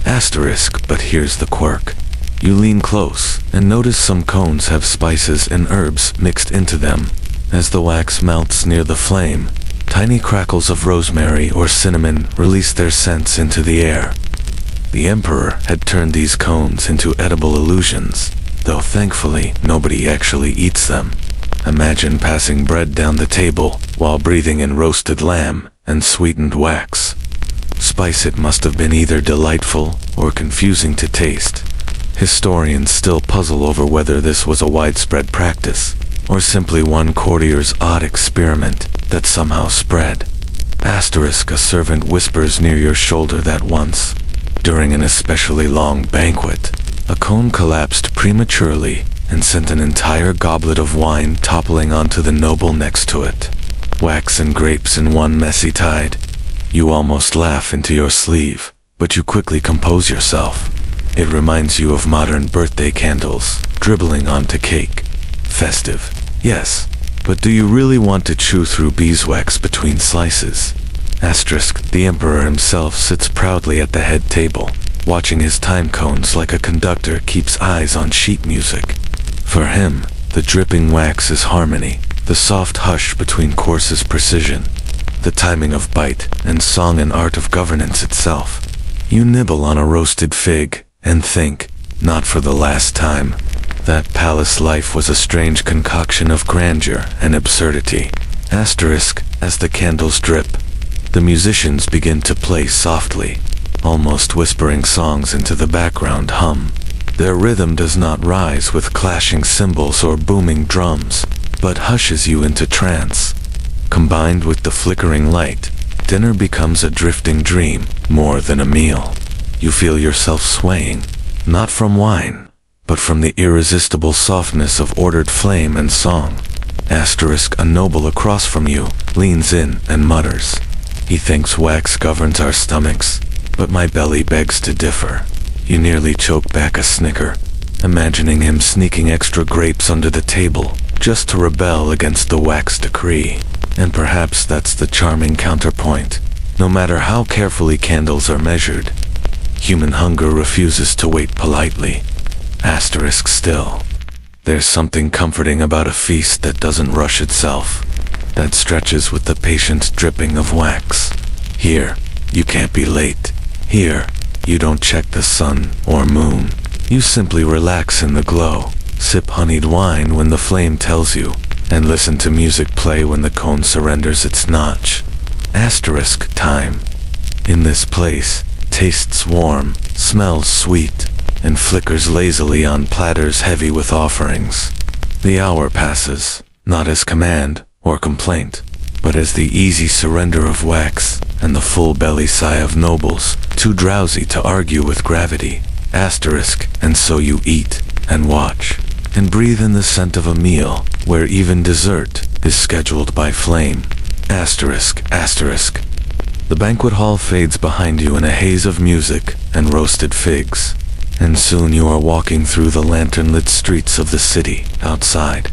Asterisk, but here's the quirk. You lean close and notice some cones have spices and herbs mixed into them. As the wax melts near the flame, tiny crackles of rosemary or cinnamon release their scents into the air. The emperor had turned these cones into edible illusions, though thankfully nobody actually eats them. Imagine passing bread down the table while breathing in roasted lamb and sweetened wax. Spice it must have been either delightful or confusing to taste. Historians still puzzle over whether this was a widespread practice, or simply one courtier's odd experiment that somehow spread. Asterisk, a servant whispers near your shoulder that once, during an especially long banquet, a cone collapsed prematurely and sent an entire goblet of wine toppling onto the noble next to it. Wax and grapes in one messy tide. You almost laugh into your sleeve, but you quickly compose yourself. It reminds you of modern birthday candles, dribbling onto cake. Festive, yes, but do you really want to chew through beeswax between slices? Asterisk, the emperor himself sits proudly at the head table, watching his time cones like a conductor keeps eyes on sheet music. For him, the dripping wax is harmony, the soft hush between courses precision, the timing of bite and song and art of governance itself. You nibble on a roasted fig and think, not for the last time, that palace life was a strange concoction of grandeur and absurdity. Asterisk, as the candles drip, the musicians begin to play softly, almost whispering songs into the background hum. Their rhythm does not rise with clashing cymbals or booming drums, but hushes you into trance. Combined with the flickering light, dinner becomes a drifting dream, more than a meal. You feel yourself swaying, not from wine, but from the irresistible softness of ordered flame and song. Asterisk, a noble across from you leans in and mutters. He thinks wax governs our stomachs, but my belly begs to differ. You nearly choke back a snicker, imagining him sneaking extra grapes under the table, just to rebel against the wax decree. And perhaps that's the charming counterpoint. No matter how carefully candles are measured, human hunger refuses to wait politely. Asterisk, still, there's something comforting about a feast that doesn't rush itself, that stretches with the patient dripping of wax. Here, you can't be late. Here, you don't check the sun or moon. You simply relax in the glow, sip honeyed wine when the flame tells you, and listen to music play when the cone surrenders its notch. Asterisk, time. In this place, tastes warm, smells sweet, and flickers lazily on platters heavy with offerings. The hour passes, not as command or complaint, but as the easy surrender of wax and the full belly sigh of nobles, too drowsy to argue with gravity. Asterisk, and so you eat, and watch, and breathe in the scent of a meal, where even dessert is scheduled by flame. Asterisk, asterisk. The banquet hall fades behind you in a haze of music and roasted figs, and soon you are walking through the lantern-lit streets of the city. Outside,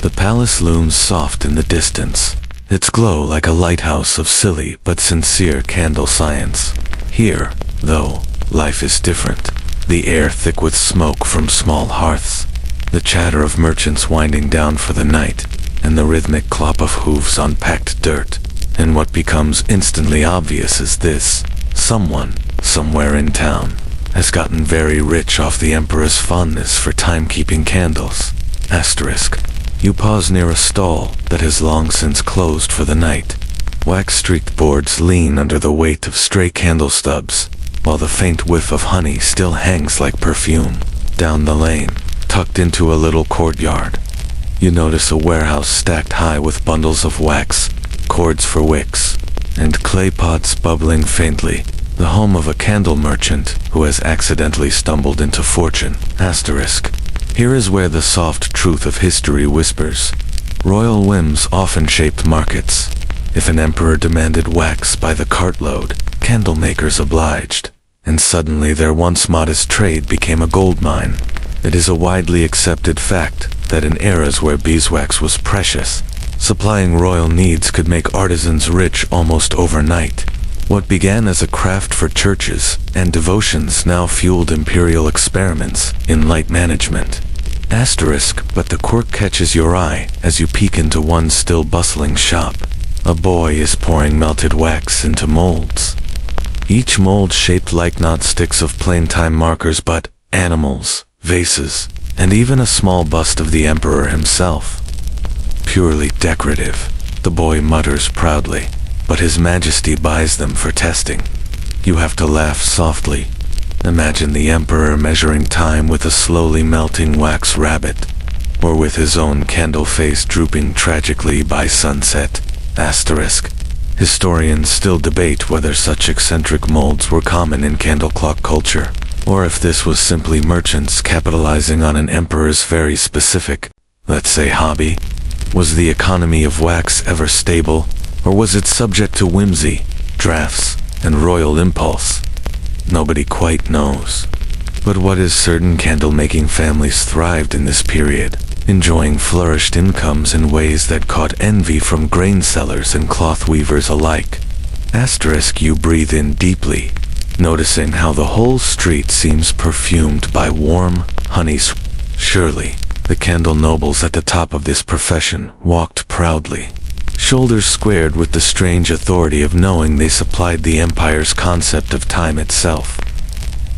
the palace looms soft in the distance, its glow like a lighthouse of silly but sincere candle science. Here, though, life is different. The air thick with smoke from small hearths, the chatter of merchants winding down for the night, and the rhythmic clop of hooves on packed dirt. And what becomes instantly obvious is this: someone, somewhere in town, has gotten very rich off the emperor's fondness for timekeeping candles. Asterisk. You pause near a stall that has long since closed for the night. Wax-streaked boards lean under the weight of stray candle stubs, while the faint whiff of honey still hangs like perfume. Down the lane, tucked into a little courtyard, you notice a warehouse stacked high with bundles of wax, cords for wicks, and clay pots bubbling faintly, the home of a candle merchant who has accidentally stumbled into fortune. Asterisk. Here is where the soft truth of history whispers. Royal whims often shaped markets. If an emperor demanded wax by the cartload, candle makers obliged, and suddenly their once modest trade became a gold mine. It is a widely accepted fact that in eras where beeswax was precious, supplying royal needs could make artisans rich almost overnight. What began as a craft for churches and devotions now fueled imperial experiments in light management. Asterisk, but the quirk catches your eye as you peek into one still bustling shop. A boy is pouring melted wax into molds. Each mold shaped like not sticks of plain time markers but animals, vases, and even a small bust of the emperor himself. Purely decorative, the boy mutters proudly, but His Majesty buys them for testing. You have to laugh softly. Imagine the emperor measuring time with a slowly melting wax rabbit, or with his own candle face drooping tragically by sunset. Asterisk. Historians still debate whether such eccentric molds were common in candle clock culture, or if this was simply merchants capitalizing on an emperor's very specific, let's say, hobby. Was the economy of wax ever stable, or was it subject to whimsy, drafts, and royal impulse? Nobody quite knows. But what is certain, candle-making families thrived in this period, enjoying flourished incomes in ways that caught envy from grain sellers and cloth weavers alike. Asterisk. You breathe in deeply, noticing how the whole street seems perfumed by warm honey. Surely, the candle nobles at the top of this profession walked proudly, shoulders squared with the strange authority of knowing they supplied the empire's concept of time itself.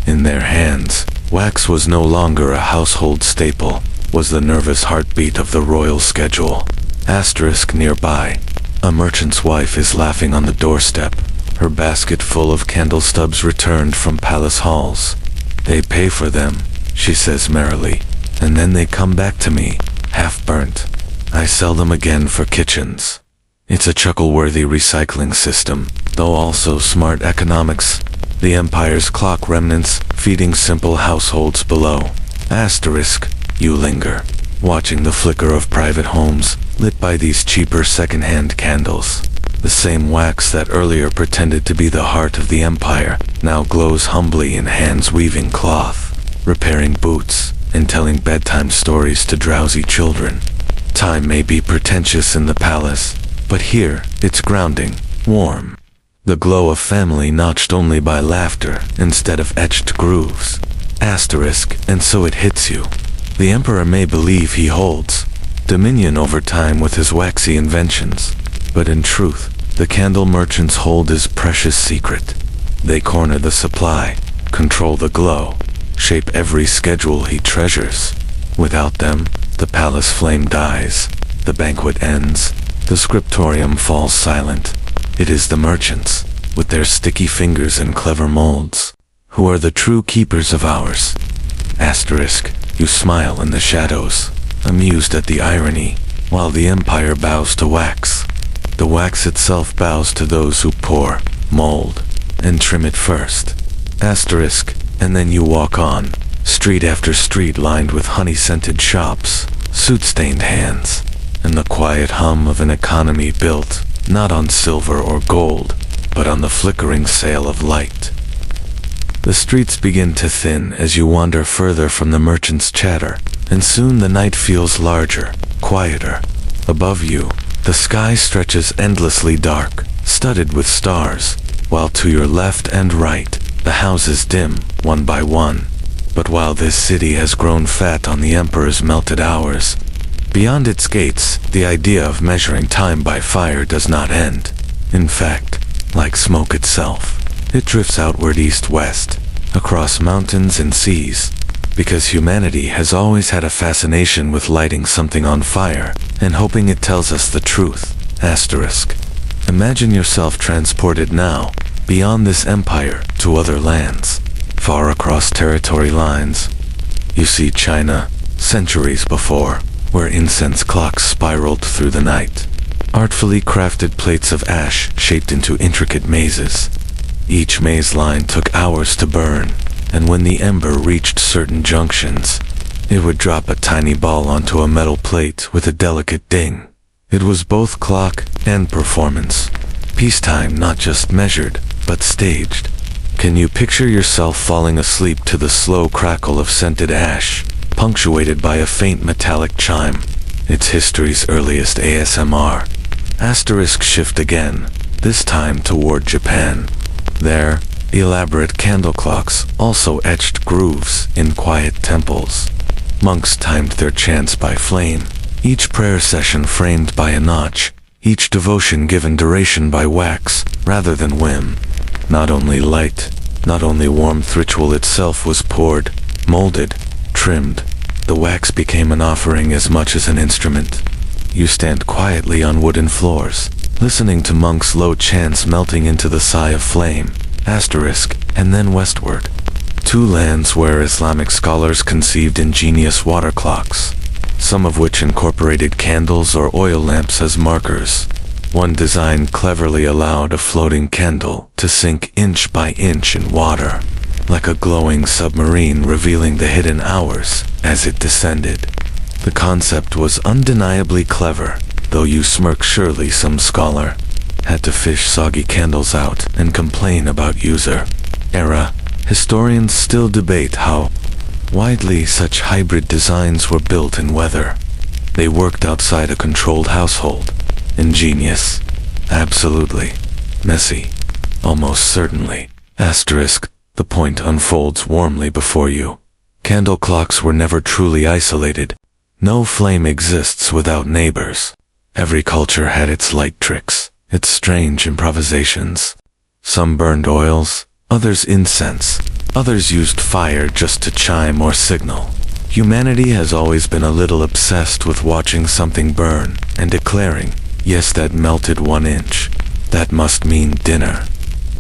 In their hands, wax was no longer a household staple, was the nervous heartbeat of the royal schedule. Asterisk. Nearby, a merchant's wife is laughing on the doorstep, her basket full of candle stubs returned from palace halls. They pay for them, she says merrily, and then they come back to me, half burnt. I sell them again for kitchens. It's a chuckle-worthy recycling system, though also smart economics. The empire's clock remnants feeding simple households below. Asterisk. You linger, watching the flicker of private homes lit by these cheaper second-hand candles. The same wax that earlier pretended to be the heart of the empire now glows humbly in hands weaving cloth, repairing boots, and telling bedtime stories to drowsy children. Time may be pretentious in the palace, but here it's grounding, warm. The glow of family notched only by laughter instead of etched grooves. Asterisk. And so it hits you. The emperor may believe he holds dominion over time with his waxy inventions, but in truth, the candle merchants hold his precious secret. They corner the supply, control the glow, shape every schedule he treasures. Without them, the palace flame dies, the banquet ends, the scriptorium falls silent. It is the merchants, with their sticky fingers and clever molds, who are the true keepers of hours. Asterisk. You smile in the shadows, amused at the irony, while the empire bows to wax. The wax itself bows to those who pour, mold, and trim it first. Asterisk. And then you walk on, street after street lined with honey-scented shops, soot-stained hands, and the quiet hum of an economy built, not on silver or gold, but on the flickering sail of light. The streets begin to thin as you wander further from the merchant's chatter, and soon the night feels larger, quieter. Above you, the sky stretches endlessly dark, studded with stars, while to your left and right, the houses dim, one by one. But while this city has grown fat on the emperor's melted hours, beyond its gates, the idea of measuring time by fire does not end. In fact, like smoke itself, it drifts outward east-west, across mountains and seas, because humanity has always had a fascination with lighting something on fire and hoping it tells us the truth. Asterisk. Imagine yourself transported now, beyond this empire, to other lands, far across territory lines. You see China, centuries before, where incense clocks spiraled through the night. Artfully crafted plates of ash shaped into intricate mazes. Each maze line took hours to burn, and when the ember reached certain junctions, it would drop a tiny ball onto a metal plate with a delicate ding. It was both clock and performance. Peacetime not just measured, but staged. Can you picture yourself falling asleep to the slow crackle of scented ash, punctuated by a faint metallic chime? It's history's earliest ASMR. Asterisk shift again, this time toward Japan. There, elaborate candle clocks also etched grooves in quiet temples. Monks timed their chants by flame, each prayer session framed by a notch, each devotion given duration by wax rather than whim. Not only light, not only warmth, ritual itself was poured, molded, trimmed. The wax became an offering as much as an instrument. You stand quietly on wooden floors, listening to monks' low chants melting into the sigh of flame, asterisk, and then westward. Two lands where Islamic scholars conceived ingenious water clocks, some of which incorporated candles or oil lamps as markers. One design cleverly allowed a floating candle to sink inch by inch in water, like a glowing submarine revealing the hidden hours as it descended. The concept was undeniably clever, though you smirk. Surely some scholar had to fish soggy candles out and complain about user error. Historians still debate how widely such hybrid designs were built and whether they worked outside a controlled household. Ingenious? Absolutely. Messy? Almost certainly. Asterisk, the point unfolds warmly before you. Candle clocks were never truly isolated. No flame exists without neighbors. Every culture had its light tricks, its strange improvisations. Some burned oils, others incense, others used fire just to chime or signal. Humanity has always been a little obsessed with watching something burn and declaring, yes, that melted 1 inch. That must mean dinner.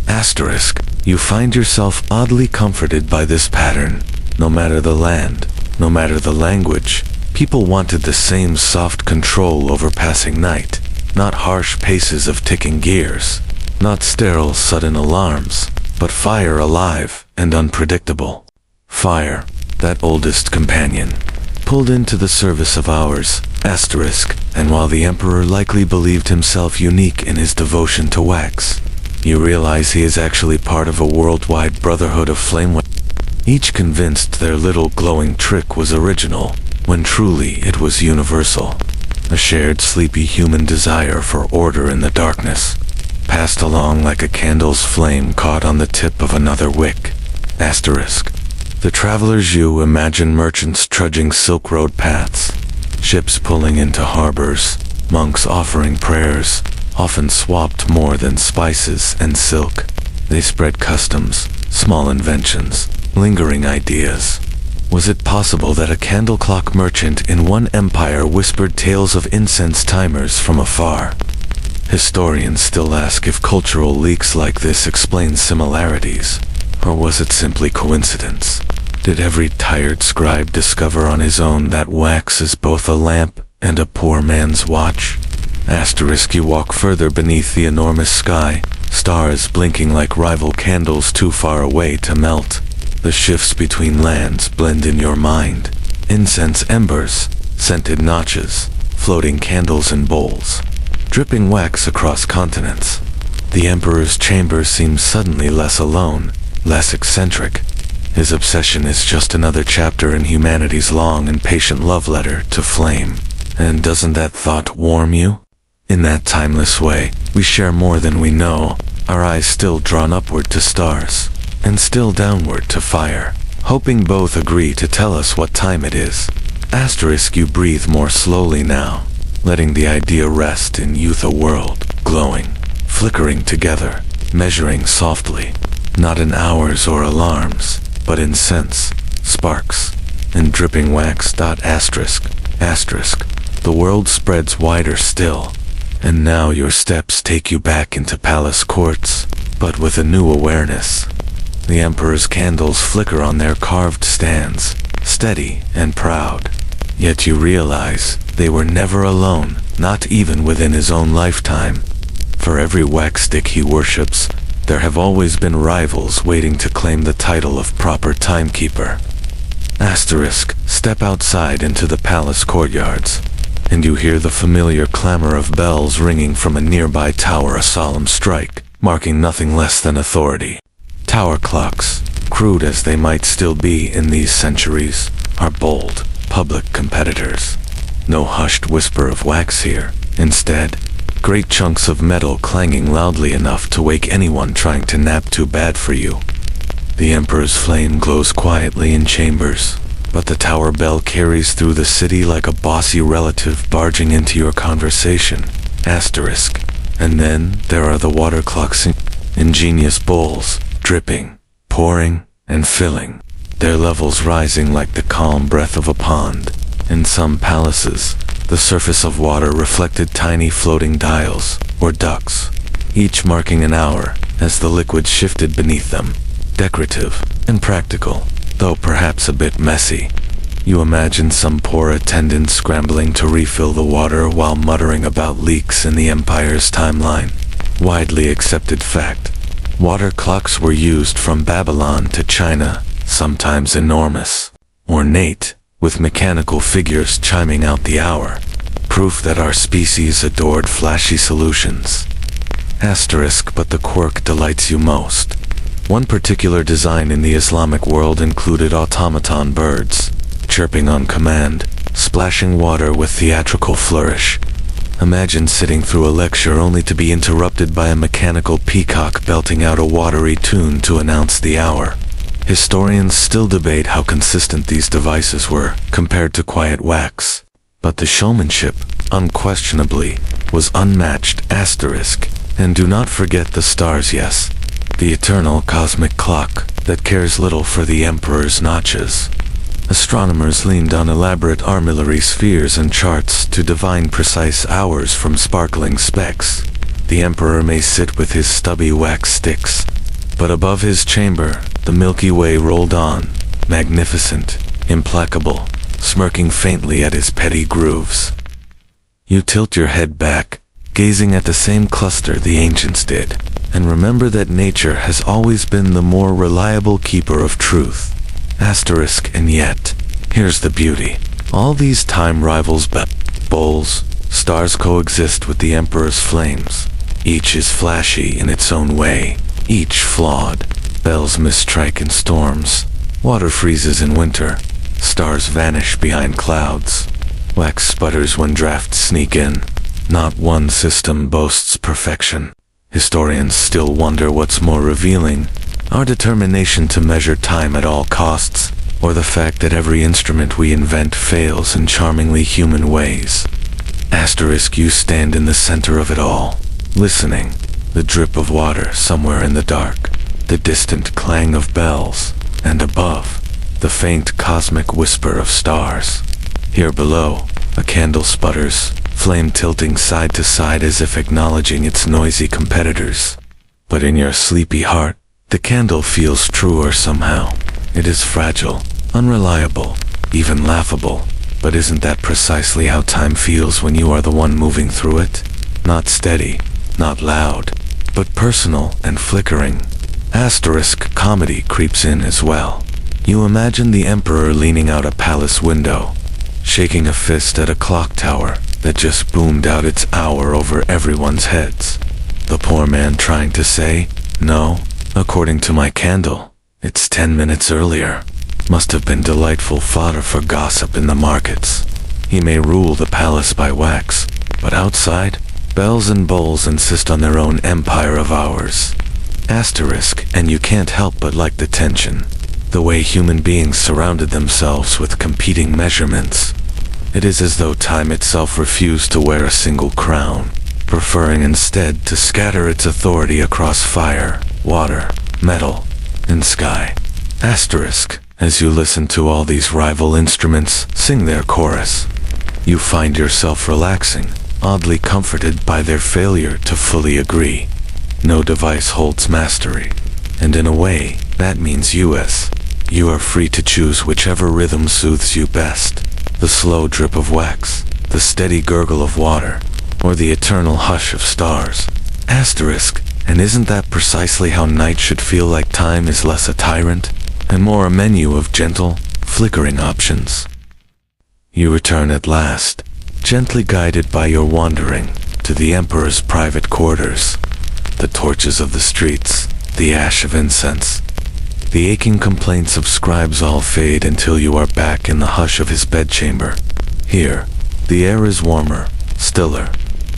Asterisk, you find yourself oddly comforted by this pattern. No matter the land, no matter the language, people wanted the same soft control over passing night, not harsh paces of ticking gears, not sterile sudden alarms, but fire alive and unpredictable. Fire, that oldest companion, pulled into the service of hours, asterisk, and while the emperor likely believed himself unique in his devotion to wax, you realize he is actually part of a worldwide brotherhood of flame. Each convinced their little glowing trick was original, when truly it was universal. A shared sleepy human desire for order in the darkness, passed along like a candle's flame caught on the tip of another wick. Asterisk. The travelers you imagine merchants trudging Silk Road paths, ships pulling into harbors, monks offering prayers, often swapped more than spices and silk. They spread customs, small inventions, lingering ideas. Was it possible that a candle clock merchant in one empire whispered tales of incense timers from afar? Historians still ask if cultural leaks like this explain similarities, or was it simply coincidence? Did every tired scribe discover on his own that wax is both a lamp and a poor man's watch? Asterisk. You walk further beneath the enormous sky, stars blinking like rival candles too far away to melt. The shifts between lands blend in your mind. Incense embers, scented notches, floating candles in bowls, dripping wax across continents. The emperor's chamber seems suddenly less alone, less eccentric. His obsession is just another chapter in humanity's long and patient love letter to flame. And doesn't that thought warm you? In that timeless way, we share more than we know, our eyes still drawn upward to stars, and still downward to fire, hoping both agree to tell us what time it is. Asterisk. You breathe more slowly now, letting the idea rest in youth, a world, glowing, flickering together, measuring softly, not in hours or alarms, but in scents, sparks, and dripping wax. Asterisk. Asterisk. The world spreads wider still, and now your steps take you back into palace courts, but with a new awareness. The emperor's candles flicker on their carved stands, steady and proud. Yet you realize they were never alone, not even within his own lifetime. For every wax stick he worships, there have always been rivals waiting to claim the title of proper timekeeper. Step outside into the palace courtyards, and you hear the familiar clamor of bells ringing from a nearby tower, a solemn strike, marking nothing less than authority. Tower clocks, crude as they might still be in these centuries, are bold, public competitors. No hushed whisper of wax here. Instead, great chunks of metal clanging loudly enough to wake anyone trying to nap too bad for you. The Emperor's flame glows quietly in chambers, but the tower bell carries through the city like a bossy relative barging into your conversation. And then there are the water clocks, ingenious bowls, dripping, pouring, and filling, their levels rising like the calm breath of a pond. In some palaces, the surface of water reflected tiny floating dials, or ducts, each marking an hour as the liquid shifted beneath them. Decorative and practical, though perhaps a bit messy. You imagine some poor attendant scrambling to refill the water while muttering about leaks in the Empire's timeline. Widely accepted fact. Water clocks were used from Babylon to China, sometimes enormous, ornate, with mechanical figures chiming out the hour. Proof that our species adored flashy solutions. But the quirk delights you most. One particular design in the Islamic world included automaton birds, chirping on command, splashing water with theatrical flourish. Imagine sitting through a lecture only to be interrupted by a mechanical peacock belting out a watery tune to announce the hour. Historians still debate how consistent these devices were compared to quiet wax, but the showmanship, unquestionably, was unmatched. And do not forget the stars, yes. The eternal cosmic clock that cares little for the Emperor's notches. Astronomers leaned on elaborate armillary spheres and charts to divine precise hours from sparkling specks. The Emperor may sit with his stubby wax sticks, but above his chamber, the Milky Way rolled on, magnificent, implacable, smirking faintly at his petty grooves. You tilt your head back, gazing at the same cluster the ancients did, and remember that nature has always been the more reliable keeper of truth. And yet, here's the beauty. All these time rivals, bowls, stars coexist with the Emperor's flames. Each is flashy in its own way, each flawed. Bells misstrike in storms, water freezes in winter, stars vanish behind clouds, wax sputters when drafts sneak in. Not one system boasts perfection. Historians still wonder what's more revealing, our determination to measure time at all costs, or the fact that every instrument we invent fails in charmingly human ways. You stand in the center of it all, listening, the drip of water somewhere in the dark, the distant clang of bells, and above, the faint cosmic whisper of stars. Here below, a candle sputters, flame tilting side to side as if acknowledging its noisy competitors. But in your sleepy heart, the candle feels truer somehow. It is fragile, unreliable, even laughable. But isn't that precisely how time feels when you are the one moving through it? Not steady, not loud, but personal and flickering. Comedy creeps in as well. You imagine the Emperor leaning out a palace window, shaking a fist at a clock tower that just boomed out its hour over everyone's heads. The poor man trying to say, "No, according to my candle, it's 10 minutes earlier." Must have been delightful fodder for gossip in the markets. He may rule the palace by wax, but outside, bells and bowls insist on their own empire of hours. And you can't help but like the tension. The way human beings surrounded themselves with competing measurements. It is as though time itself refused to wear a single crown, preferring instead to scatter its authority across fire, water, metal, and sky. As you listen to all these rival instruments sing their chorus, you find yourself relaxing, oddly comforted by their failure to fully agree. No device holds mastery, and in a way, that means You are free to choose whichever rhythm soothes you best. The slow drip of wax, the steady gurgle of water, or the eternal hush of stars. Asterisk, and isn't that precisely how night should feel? Like time is less a tyrant, and more a menu of gentle, flickering options. You return at last, gently guided by your wandering, to the Emperor's private quarters. The torches of the streets, the ash of incense, the aching complaints of scribes all fade until you are back in the hush of his bedchamber. Here, the air is warmer, stiller,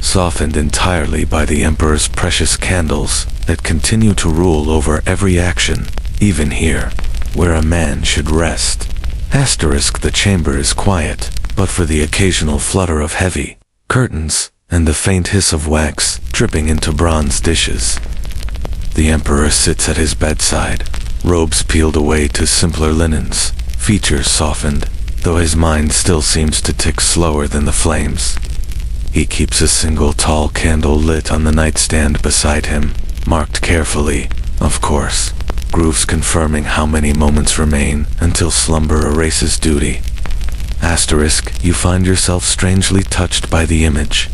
softened entirely by the Emperor's precious candles that continue to rule over every action, even here, where a man should rest. Asterisk, the chamber is quiet, but for the occasional flutter of heavy curtains and the faint hiss of wax dripping into bronze dishes. The Emperor sits at his bedside, robes peeled away to simpler linens, features softened, though his mind still seems to tick slower than the flames. He keeps a single tall candle lit on the nightstand beside him, marked carefully, of course, grooves confirming how many moments remain until slumber erases duty. Asterisk, you find yourself strangely touched by the image.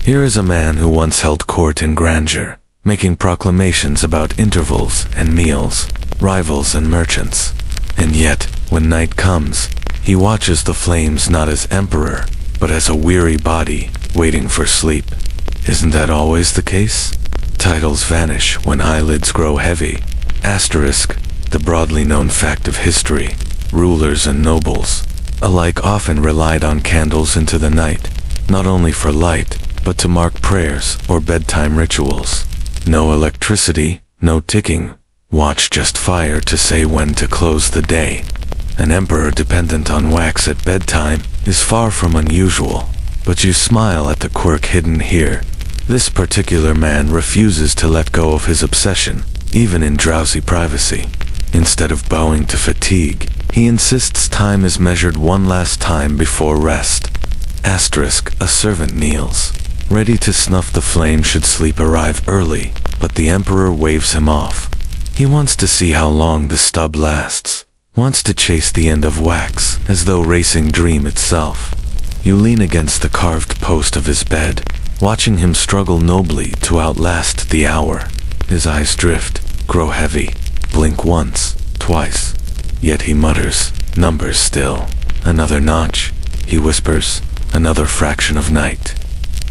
Here is a man who once held court in grandeur, making proclamations about intervals and meals, rivals and merchants. And yet, when night comes, he watches the flames not as emperor, but as a weary body waiting for sleep. Isn't that always the case? Titles vanish when eyelids grow heavy. Asterisk, the broadly known fact of history. Rulers and nobles alike often relied on candles into the night, not only for light, but to mark prayers or bedtime rituals. No electricity, no ticking, watch just fire to say when to close the day. An emperor dependent on wax at bedtime is far from unusual, but you smile at the quirk hidden here. This particular man refuses to let go of his obsession, even in drowsy privacy. Instead of bowing to fatigue, he insists time is measured one last time before rest. Asterisk, a servant kneels, ready to snuff the flame should sleep arrive early, but the Emperor waves him off. He wants to see how long the stub lasts, wants to chase the end of wax, as though racing dream itself. You lean against the carved post of his bed, watching him struggle nobly to outlast the hour. His eyes drift, grow heavy, blink once, twice. Yet he mutters, numbers still. Another notch, he whispers, another fraction of night.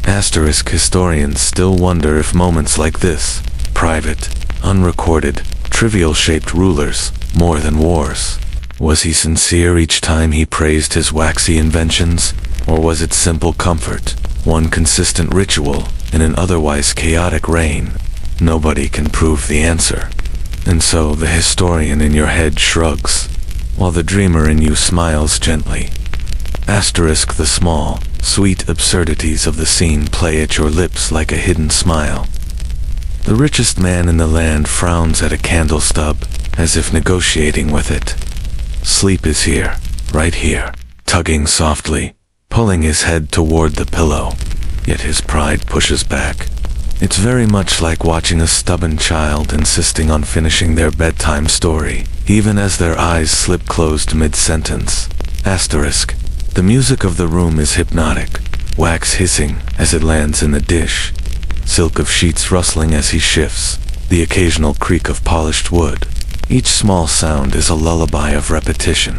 Asterisk, historians still wonder if moments like this, private, unrecorded, trivial-shaped rulers, more than wars. Was he sincere each time he praised his waxy inventions, or was it simple comfort, one consistent ritual in an otherwise chaotic reign? Nobody can prove the answer. And so the historian in your head shrugs, while the dreamer in you smiles gently. Asterisk, the small, sweet absurdities of the scene play at your lips like a hidden smile. The richest man in the land frowns at a candle stub, as if negotiating with it. Sleep is here, right here, tugging softly, pulling his head toward the pillow, yet his pride pushes back. It's very much like watching a stubborn child insisting on finishing their bedtime story, even as their eyes slip closed mid-sentence. Asterisk, the music of the room is hypnotic, wax hissing as it lands in the dish, silk of sheets rustling as he shifts, the occasional creak of polished wood. Each small sound is a lullaby of repetition.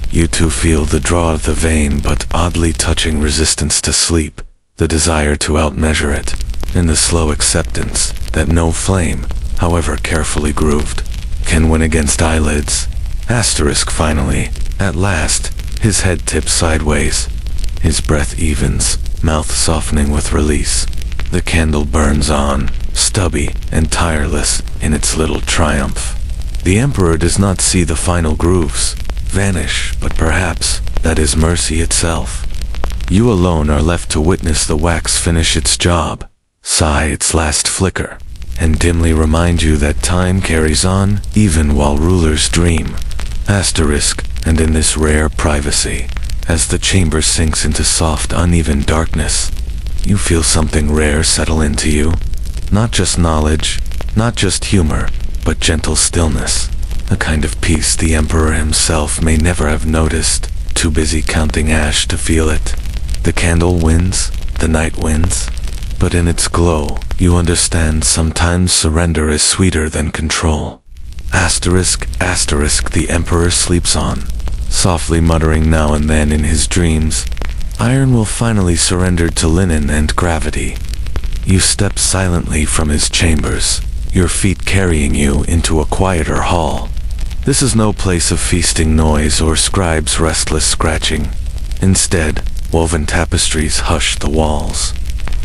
You too feel the draw of the vain but oddly touching resistance to sleep, the desire to outmeasure it, and the slow acceptance that no flame, however carefully grooved, can win against eyelids. Asterisk, finally, at last, his head tips sideways. His breath evens, mouth softening with release. The candle burns on, stubby and tireless in its little triumph. The Emperor does not see the final grooves vanish, but perhaps that is mercy itself. You alone are left to witness the wax finish its job, sigh its last flicker, and dimly remind you that time carries on even while rulers dream. Asterisk, and in this rare privacy, as the chamber sinks into soft, uneven darkness, you feel something rare settle into you. Not just knowledge, not just humor, but gentle stillness. a kind of peace the Emperor himself may never have noticed, too busy counting ash to feel it. The candle wins, the night wins, but in its glow, you understand sometimes surrender is sweeter than control. Asterisk, the Emperor sleeps on, softly muttering now and then in his dreams. Iron will finally surrender to linen and gravity. You step silently from his chambers, your feet carrying you into a quieter hall. This is no place of feasting noise or scribe's restless scratching. Instead, woven tapestries hush the walls.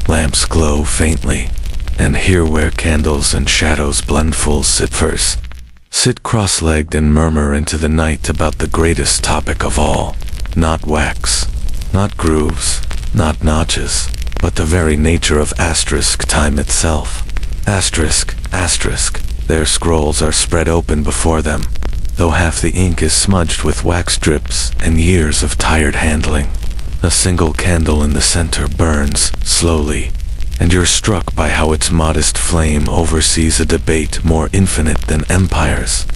Lamps glow faintly, and here where candles and shadows blend full sitters sit cross-legged and murmur into the night about the greatest topic of all. Not wax, not grooves, not notches, but the very nature of time itself. Their scrolls are spread open before them, though half the ink is smudged with wax drips and years of tired handling. A single candle in the center burns slowly, and you're struck by how its modest flame oversees a debate more infinite than empires.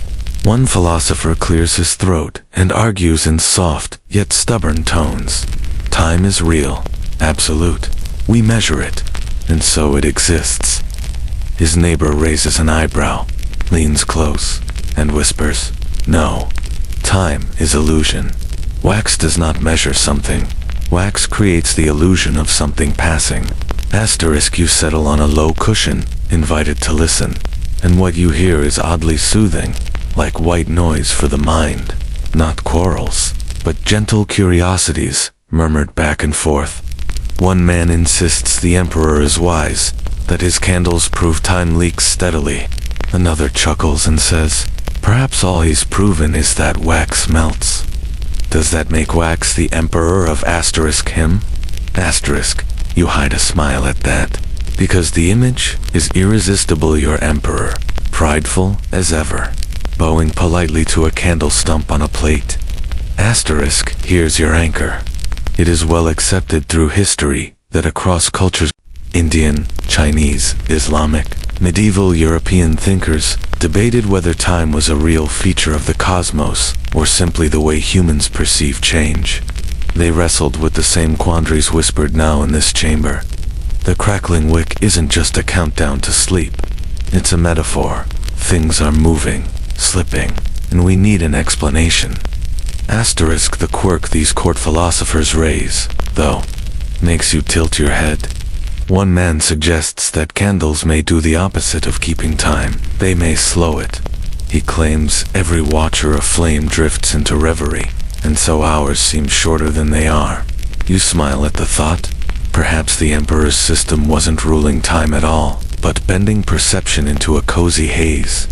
One philosopher clears his throat and argues in soft yet stubborn tones. Time is real, absolute. We measure it, and so it exists. His neighbor raises an eyebrow, leans close, and whispers, "No, time is illusion. Wax does not measure something. Wax creates the illusion of something passing." You settle on a low cushion, invited to listen, and what you hear is oddly soothing, like white noise for the mind. Not quarrels, but gentle curiosities, murmured back and forth. One man insists the Emperor is wise, that his candles prove time leaks steadily. Another chuckles and says, perhaps all he's proven is that wax melts. Does that make wax the Emperor of him? You hide a smile at that, because the image is irresistible. Your Emperor, prideful as ever, bowing politely to a candle stump on a plate. Here's your anchor. It is well accepted through history that across cultures, Indian, Chinese, Islamic, medieval European thinkers debated whether time was a real feature of the cosmos or simply the way humans perceive change. They wrestled with the same quandaries whispered now in this chamber. The crackling wick isn't just a countdown to sleep. It's a metaphor. Things are moving, slipping, and we need an explanation. The quirk these court philosophers raise, though, makes you tilt your head. One man suggests that candles may do the opposite of keeping time. They may slow it. He claims every watcher of flame drifts into reverie, and so hours seem shorter than they are. You smile at the thought. Perhaps the Emperor's system wasn't ruling time at all, but bending perception into a cozy haze.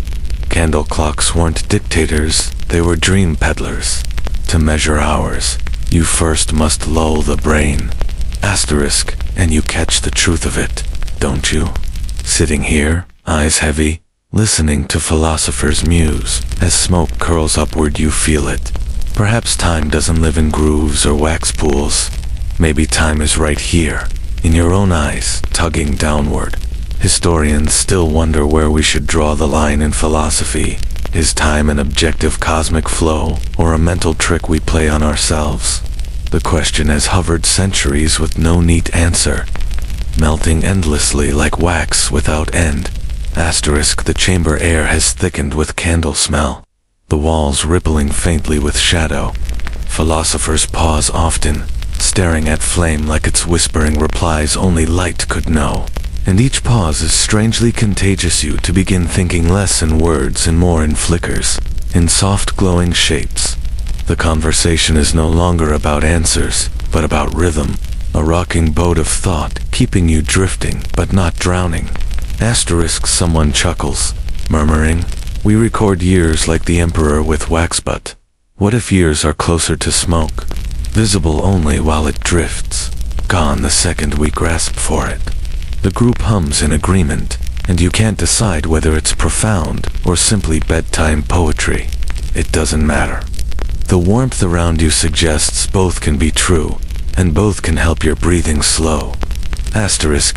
Candle clocks weren't dictators, they were dream peddlers. To measure hours, you first must lull the brain. And you catch the truth of it, don't you? Sitting here, eyes heavy, listening to philosophers muse. As smoke curls upward you feel it. Perhaps time doesn't live in grooves or wax pools. Maybe time is right here, in your own eyes, tugging downward. Historians still wonder where we should draw the line in philosophy. Is time an objective cosmic flow, or a mental trick we play on ourselves? The question has hovered centuries with no neat answer, melting endlessly like wax without end. The chamber air has thickened with candle smell, the walls rippling faintly with shadow. Philosophers pause often, staring at flame like its whispering replies only light could know. And each pause is strangely contagious. You to begin thinking less in words and more in flickers, in soft glowing shapes. The conversation is no longer about answers, but about rhythm, a rocking boat of thought, keeping you drifting but not drowning. Someone chuckles, murmuring, we record years like the Emperor with wax, but what if years are closer to smoke, visible only while it drifts, gone the second we grasp for it? The group hums in agreement, and you can't decide whether it's profound or simply bedtime poetry. It doesn't matter. The warmth around you suggests both can be true, and both can help your breathing slow.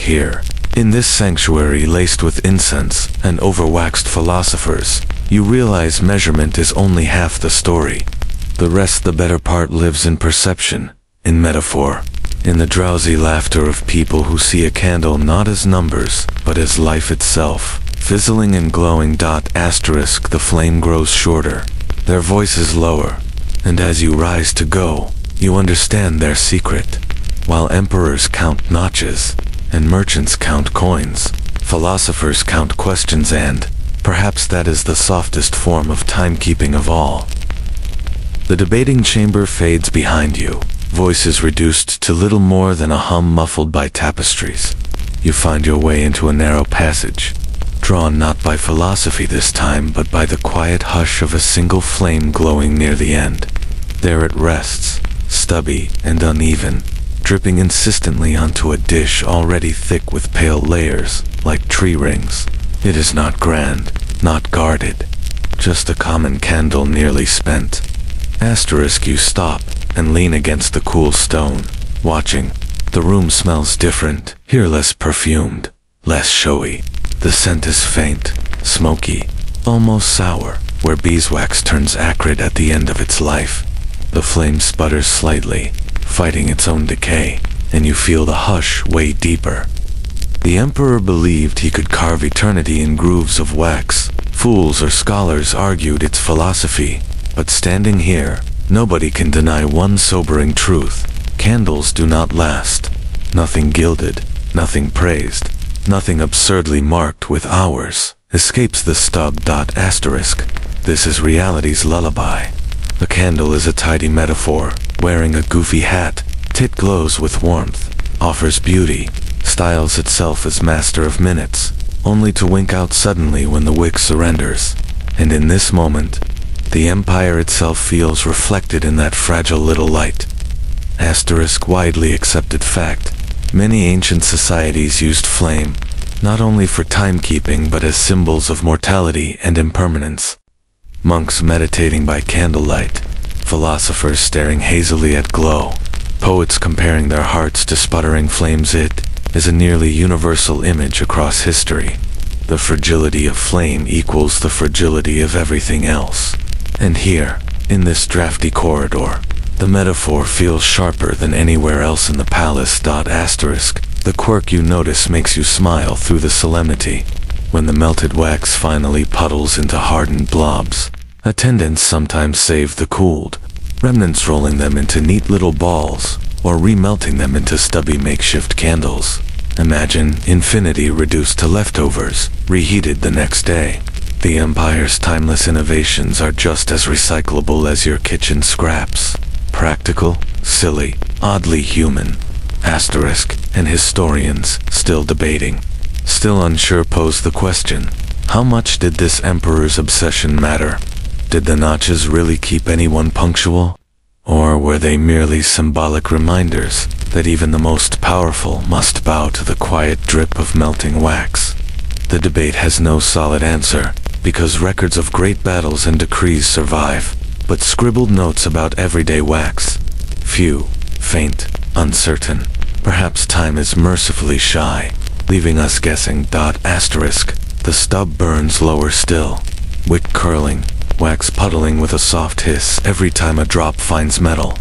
Here, in this sanctuary laced with incense and overwaxed philosophers, you realize measurement is only half the story. The rest, the better part, lives in perception, in metaphor, in the drowsy laughter of people who see a candle not as numbers, but as life itself, fizzling and glowing. Asterisk, the flame grows shorter, their voices lower, and as you rise to go, you understand their secret. While emperors count notches, and merchants count coins, philosophers count questions, and perhaps that is the softest form of timekeeping of all. The debating chamber fades behind you, voices reduced to little more than a hum muffled by tapestries. You find your way into a narrow passage, drawn not by philosophy this time, but by the quiet hush of a single flame glowing near the end. There it rests, stubby and uneven, dripping insistently onto a dish already thick with pale layers, like tree rings. It is not grand, not guarded, just a common candle nearly spent. Asterisk, you stop and lean against the cool stone, watching. The room smells different, here less perfumed, less showy. The scent is faint, smoky, almost sour, where beeswax turns acrid at the end of its life. The flame sputters slightly, fighting its own decay, and you feel the hush way deeper. The emperor believed he could carve eternity in grooves of wax. Fools or scholars argued its philosophy, but standing here, nobody can deny one sobering truth. Candles do not last. Nothing gilded, nothing praised, nothing absurdly marked with hours escapes the stub. Asterisk, this is reality's lullaby. A candle is a tidy metaphor, wearing a goofy hat. It glows with warmth, offers beauty, styles itself as master of minutes, only to wink out suddenly when the wick surrenders. And in this moment, the empire itself feels reflected in that fragile little light. Asterisk, widely accepted fact. Many ancient societies used flame, not only for timekeeping but as symbols of mortality and impermanence. Monks meditating by candlelight, philosophers staring hazily at glow, poets comparing their hearts to sputtering flames. It is a nearly universal image across history. The fragility of flame equals the fragility of everything else. And here, in this drafty corridor, the metaphor feels sharper than anywhere else in the palace. Asterisk, the quirk you notice makes you smile through the solemnity. When the melted wax finally puddles into hardened blobs, attendants sometimes save the cooled remnants, rolling them into neat little balls, or remelting them into stubby makeshift candles. Imagine infinity reduced to leftovers, reheated the next day. The empire's timeless innovations are just as recyclable as your kitchen scraps. Practical, silly, oddly human. Asterisk, and historians, still debating, still unsure, pose the question, how much did this emperor's obsession matter? Did the notches really keep anyone punctual? Or were they merely symbolic reminders that even the most powerful must bow to the quiet drip of melting wax? The debate has no solid answer, because records of great battles and decrees survive, but scribbled notes about everyday wax. Few, faint, uncertain. Perhaps time is mercifully shy, leaving us guessing. Asterisk, the stub burns lower still, wick curling, wax puddling with a soft hiss every time a drop finds metal.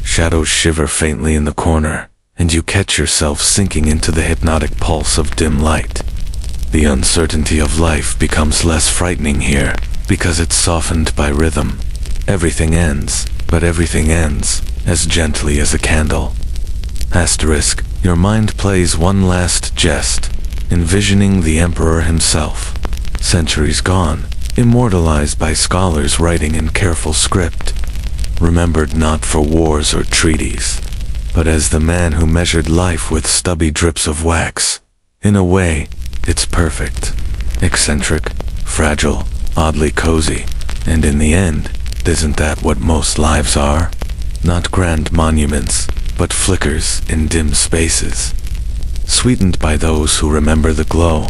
Shadows shiver faintly in the corner, and you catch yourself sinking into the hypnotic pulse of dim light. The uncertainty of life becomes less frightening here, because it's softened by rhythm. Everything ends, but everything ends as gently as a candle. Asterisk, your mind plays one last jest, envisioning the emperor himself, centuries gone, immortalized by scholars writing in careful script, remembered not for wars or treaties, but as the man who measured life with stubby drips of wax. In a way, it's perfect, eccentric, fragile, oddly cozy, and in the end, isn't that what most lives are? Not grand monuments, but flickers in dim spaces, sweetened by those who remember the glow.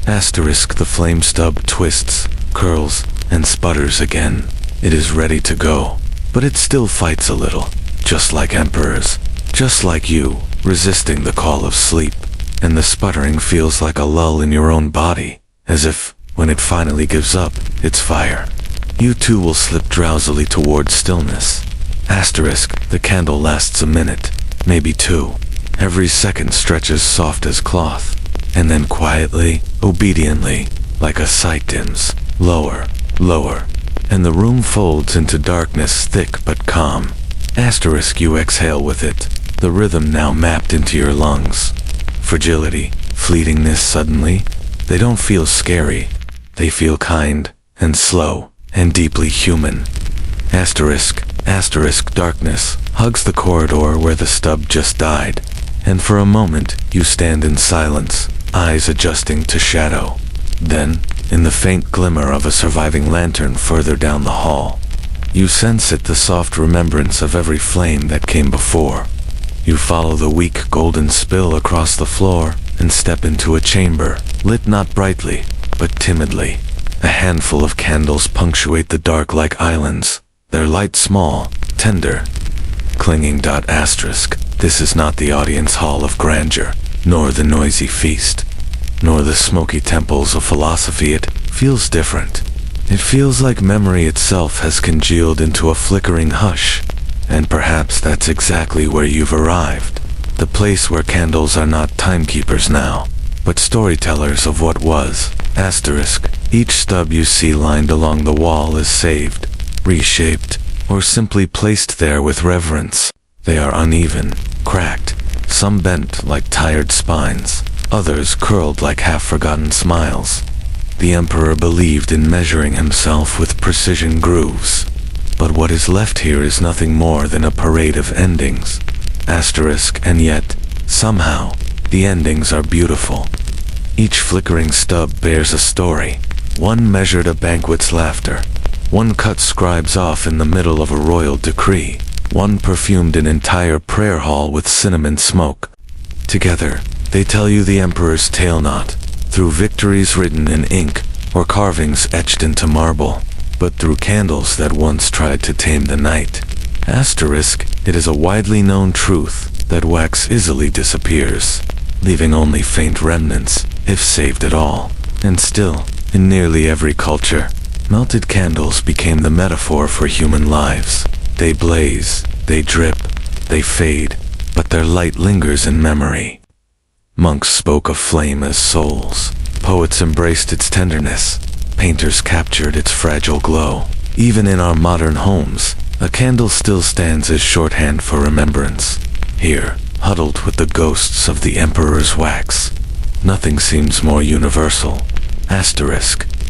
Asterisk, the flame stub twists, curls, and sputters again. It is ready to go, but it still fights a little, just like emperors, just like you, resisting the call of sleep. And the sputtering feels like a lull in your own body, as if When it finally gives up its fire, you too will slip drowsily towards stillness. The candle lasts a minute, maybe two. Every second stretches soft as cloth, and then quietly, obediently, like a sight dims, lower, lower, and the room folds into darkness thick but calm. You exhale with it, the rhythm now mapped into your lungs. Fragility, fleetingness suddenly, they don't feel scary. They feel kind, and slow, and deeply human. Darkness hugs the corridor where the stub just died, and for a moment you stand in silence, eyes adjusting to shadow. Then, in the faint glimmer of a surviving lantern further down the hall, you sense it, the soft remembrance of every flame that came before. You follow the weak golden spill across the floor and step into a chamber, lit not brightly, but timidly. A handful of candles punctuate the dark like islands, their light small, tender, clinging. This is not the audience hall of grandeur, nor the noisy feast, nor the smoky temples of philosophy. It feels different. It feels like memory itself has congealed into a flickering hush, and perhaps that's exactly where you've arrived. The place where candles are not timekeepers now, but storytellers of what was. Each stub you see lined along the wall is saved, reshaped, or simply placed there with reverence. They are uneven, cracked, some bent like tired spines, others curled like half-forgotten smiles. The emperor believed in measuring himself with precision grooves, but what is left here is nothing more than a parade of endings. And yet, somehow, the endings are beautiful. Each flickering stub bears a story. One measured a banquet's laughter. One cut scribes off in the middle of a royal decree. One perfumed an entire prayer hall with cinnamon smoke. Together, they tell you the emperor's tale, not through victories written in ink or carvings etched into marble, but through candles that once tried to tame the night. It is a widely known truth that wax easily disappears, leaving only faint remnants, if saved at all. And still, in nearly every culture, melted candles became the metaphor for human lives. They blaze, they drip, they fade, but their light lingers in memory. Monks spoke of flame as souls. Poets embraced its tenderness. Painters captured its fragile glow. Even in our modern homes, a candle still stands as shorthand for remembrance. Here, huddled with the ghosts of the emperor's wax, nothing seems more universal.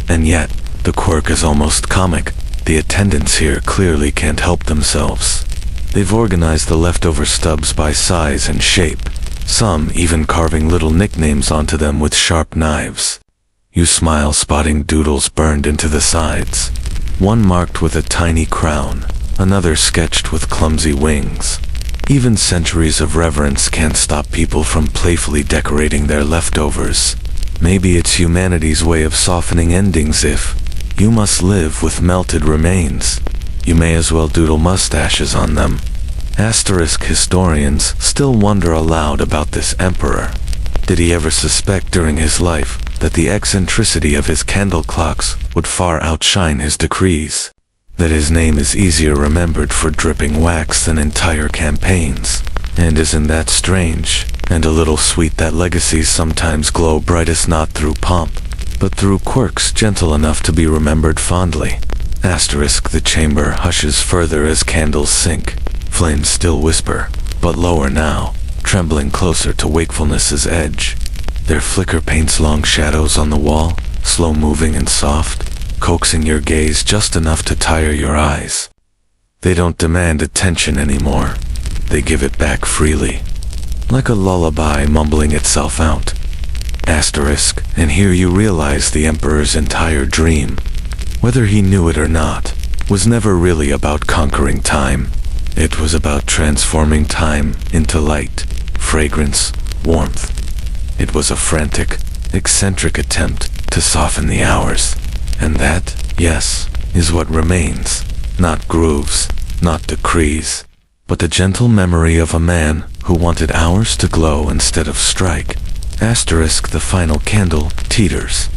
And yet, the quirk is almost comic. The attendants here clearly can't help themselves. They've organized the leftover stubs by size and shape, some even carving little nicknames onto them with sharp knives. You smile, spotting doodles burned into the sides. One marked with a tiny crown, another sketched with clumsy wings. Even centuries of reverence can't stop people from playfully decorating their leftovers. Maybe it's humanity's way of softening endings. If you must live with melted remains, you may as well doodle mustaches on them. Historians still wonder aloud about this emperor. Did he ever suspect during his life that the eccentricity of his candle clocks would far outshine his decrees? That his name is easier remembered for dripping wax than entire campaigns? And isn't that strange, and a little sweet, that legacies sometimes glow brightest not through pomp, but through quirks gentle enough to be remembered fondly? The chamber hushes further as candles sink. Flames still whisper, but lower now, trembling closer to wakefulness's edge. Their flicker paints long shadows on the wall, slow moving and soft, coaxing your gaze just enough to tire your eyes. They don't demand attention anymore. They give it back freely, like a lullaby mumbling itself out. And here you realize the emperor's entire dream, whether he knew it or not, was never really about conquering time. It was about transforming time into light, fragrance, warmth. It was a frantic, eccentric attempt to soften the hours. And that, yes, is what remains. Not grooves, not decrees, but the gentle memory of a man who wanted hours to glow instead of strike. The final candle teeters,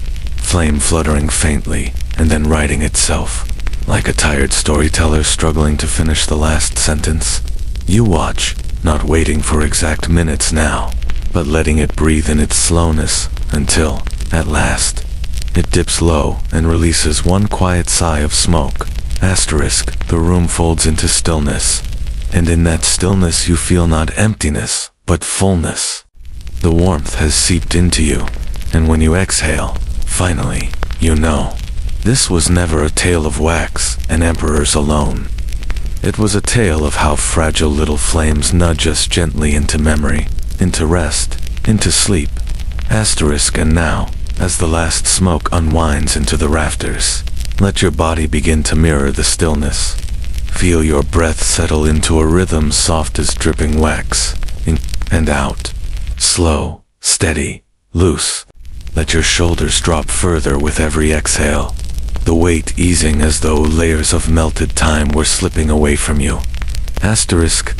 flame fluttering faintly, and then righting itself, like a tired storyteller struggling to finish the last sentence. You watch, not waiting for exact minutes now, but letting it breathe in its slowness, until, at last, it dips low and releases one quiet sigh of smoke. The room folds into stillness, and in that stillness you feel not emptiness, but fullness. The warmth has seeped into you, and when you exhale, finally, you know. This was never a tale of wax and emperors alone. It was a tale of how fragile little flames nudge us gently into memory, into rest, into sleep. And now, as the last smoke unwinds into the rafters, let your body begin to mirror the stillness. Feel your breath settle into a rhythm soft as dripping wax, in and out. Slow, steady, loose. Let your shoulders drop further with every exhale, the weight easing as though layers of melted time were slipping away from you.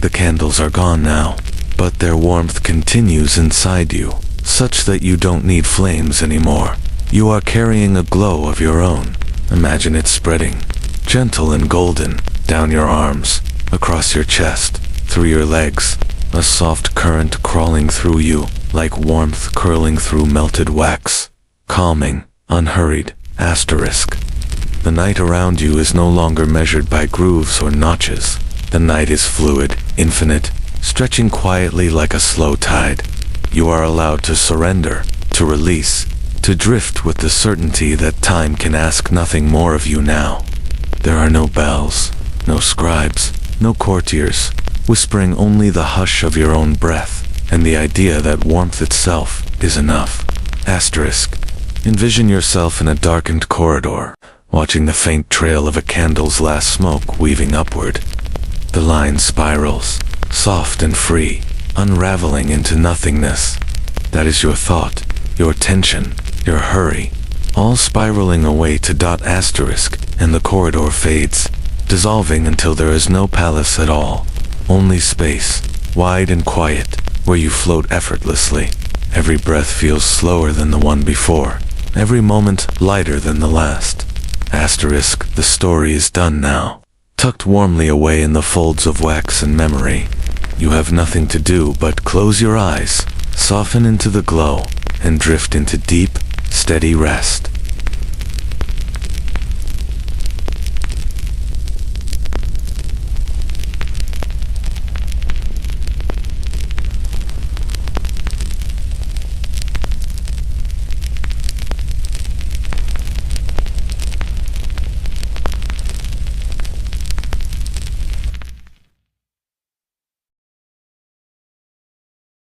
The candles are gone now, but their warmth continues inside you, such that you don't need flames anymore. You are carrying a glow of your own. Imagine it spreading, gentle and golden, down your arms, across your chest, through your legs, a soft current crawling through you, like warmth curling through melted wax. Calming, unhurried, The night around you is no longer measured by grooves or notches. The night is fluid, infinite, stretching quietly like a slow tide. You are allowed to surrender, to release, to drift with the certainty that time can ask nothing more of you now. There are no bells, no scribes, no courtiers, whispering only the hush of your own breath, and the idea that warmth itself is enough. Envision yourself in a darkened corridor, watching the faint trail of a candle's last smoke weaving upward. The line spirals, soft and free, unraveling into nothingness. That is your thought, your tension, your hurry, all spiraling away to ... and the corridor fades, dissolving until there is no palace at all, only space, wide and quiet, where you float effortlessly. Every breath feels slower than the one before, every moment lighter than the last. The story is done now, tucked warmly away in the folds of wax and memory. You have nothing to do but close your eyes, soften into the glow, and drift into deep, steady rest.